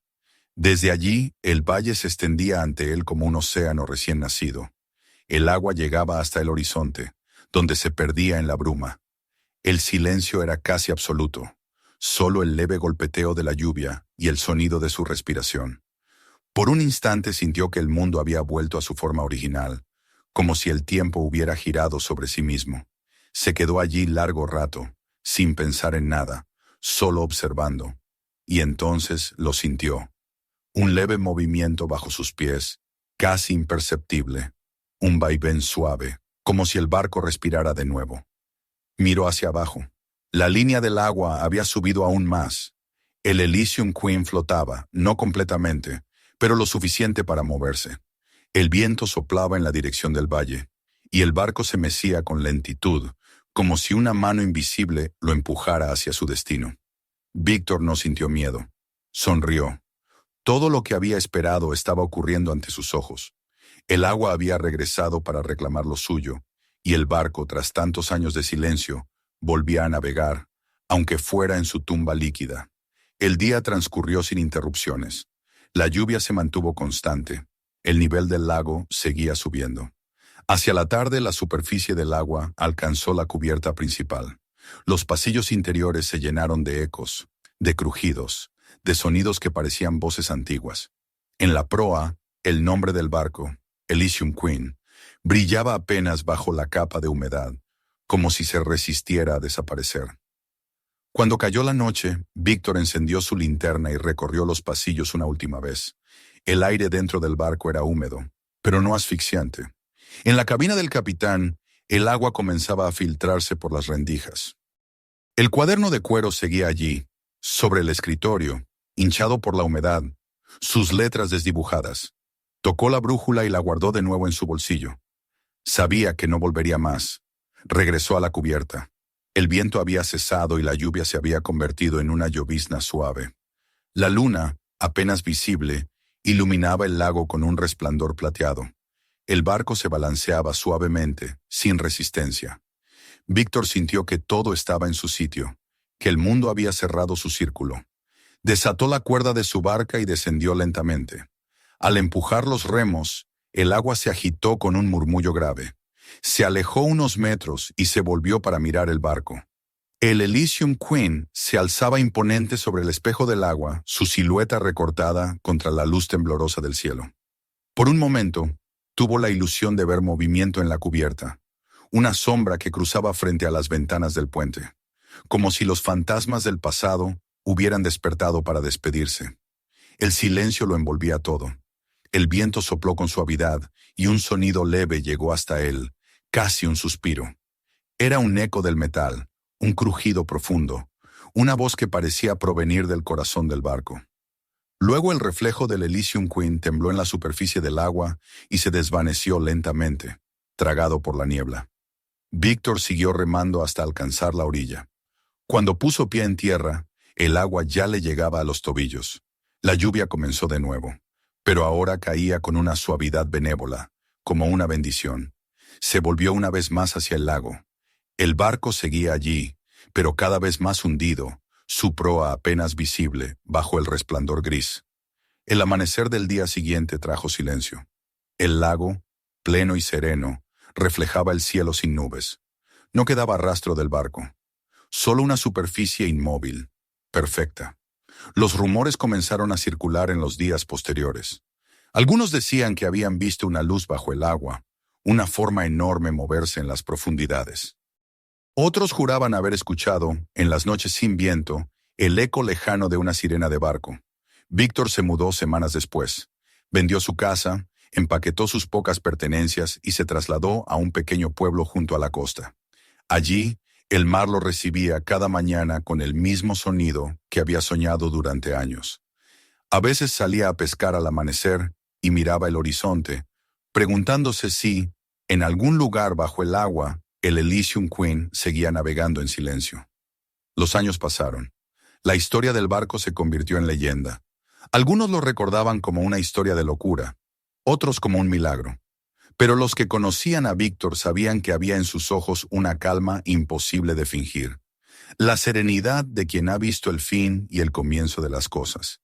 Desde allí, el valle se extendía ante él como un océano recién nacido. El agua llegaba hasta el horizonte, donde se perdía en la bruma. El silencio era casi absoluto, solo el leve golpeteo de la lluvia y el sonido de su respiración. Por un instante sintió que el mundo había vuelto a su forma original, como si el tiempo hubiera girado sobre sí mismo. Se quedó allí largo rato, sin pensar en nada, solo observando. Y entonces lo sintió. Un leve movimiento bajo sus pies, casi imperceptible. Un vaivén suave, como si el barco respirara de nuevo. Miró hacia abajo. La línea del agua había subido aún más. El Elysium Queen flotaba, no completamente, pero lo suficiente para moverse. El viento soplaba en la dirección del valle, y el barco se mecía con lentitud, como si una mano invisible lo empujara hacia su destino. Víctor no sintió miedo. Sonrió. Todo lo que había esperado estaba ocurriendo ante sus ojos. El agua había regresado para reclamar lo suyo, y el barco, tras tantos años de silencio, volvía a navegar, aunque fuera en su tumba líquida. El día transcurrió sin interrupciones. La lluvia se mantuvo constante. El nivel del lago seguía subiendo. Hacia la tarde, la superficie del agua alcanzó la cubierta principal. Los pasillos interiores se llenaron de ecos, de crujidos, de sonidos que parecían voces antiguas. En la proa, el nombre del barco, Elysium Queen, brillaba apenas bajo la capa de humedad, como si se resistiera a desaparecer. Cuando cayó la noche, Víctor encendió su linterna y recorrió los pasillos una última vez. El aire dentro del barco era húmedo, pero no asfixiante. En la cabina del capitán, el agua comenzaba a filtrarse por las rendijas. El cuaderno de cuero seguía allí, sobre el escritorio, hinchado por la humedad, sus letras desdibujadas. Tocó la brújula y la guardó de nuevo en su bolsillo. Sabía que no volvería más. Regresó a la cubierta. El viento había cesado y la lluvia se había convertido en una llovizna suave. La luna, apenas visible, iluminaba el lago con un resplandor plateado. El barco se balanceaba suavemente, sin resistencia. Víctor sintió que todo estaba en su sitio, que el mundo había cerrado su círculo. Desató la cuerda de su barca y descendió lentamente. Al empujar los remos, el agua se agitó con un murmullo grave. Se alejó unos metros y se volvió para mirar el barco. El Elysium Queen se alzaba imponente sobre el espejo del agua, su silueta recortada contra la luz temblorosa del cielo. Por un momento, tuvo la ilusión de ver movimiento en la cubierta, una sombra que cruzaba frente a las ventanas del puente, como si los fantasmas del pasado hubieran despertado para despedirse. El silencio lo envolvía todo. El viento sopló con suavidad y un sonido leve llegó hasta él, casi un suspiro. Era un eco del metal, un crujido profundo, una voz que parecía provenir del corazón del barco. Luego el reflejo del Elysium Queen tembló en la superficie del agua y se desvaneció lentamente, tragado por la niebla. Víctor siguió remando hasta alcanzar la orilla. Cuando puso pie en tierra, el agua ya le llegaba a los tobillos. La lluvia comenzó de nuevo, pero ahora caía con una suavidad benévola, como una bendición. Se volvió una vez más hacia el lago. El barco seguía allí, pero cada vez más hundido, su proa apenas visible bajo el resplandor gris. El amanecer del día siguiente trajo silencio. El lago, pleno y sereno, reflejaba el cielo sin nubes. No quedaba rastro del barco. Solo una superficie inmóvil, perfecta. Los rumores comenzaron a circular en los días posteriores. Algunos decían que habían visto una luz bajo el agua, una forma enorme moverse en las profundidades. Otros juraban haber escuchado, en las noches sin viento, el eco lejano de una sirena de barco. Víctor se mudó semanas después. Vendió su casa, empaquetó sus pocas pertenencias y se trasladó a un pequeño pueblo junto a la costa. Allí, el mar lo recibía cada mañana con el mismo sonido que había soñado durante años. A veces salía a pescar al amanecer y miraba el horizonte, preguntándose si, en algún lugar bajo el agua, El Elysium Queen seguía navegando en silencio. Los años pasaron. La historia del barco se convirtió en leyenda. Algunos lo recordaban como una historia de locura, otros como un milagro. Pero los que conocían a Víctor sabían que había en sus ojos una calma imposible de fingir. La serenidad de quien ha visto el fin y el comienzo de las cosas.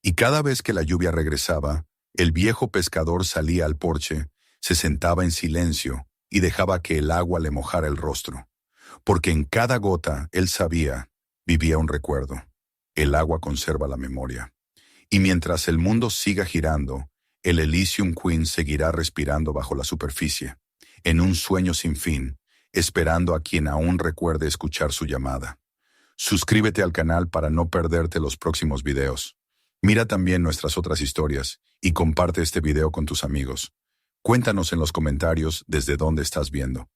Y cada vez que la lluvia regresaba, el viejo pescador salía al porche, se sentaba en silencio y dejaba que el agua le mojara el rostro. Porque en cada gota, él sabía, vivía un recuerdo. El agua conserva la memoria. Y mientras el mundo siga girando, el Elysium Queen seguirá respirando bajo la superficie, en un sueño sin fin, esperando a quien aún recuerde escuchar su llamada. Suscríbete al canal para no perderte los próximos videos. Mira también nuestras otras historias y comparte este video con tus amigos. Cuéntanos en los comentarios desde dónde estás viendo.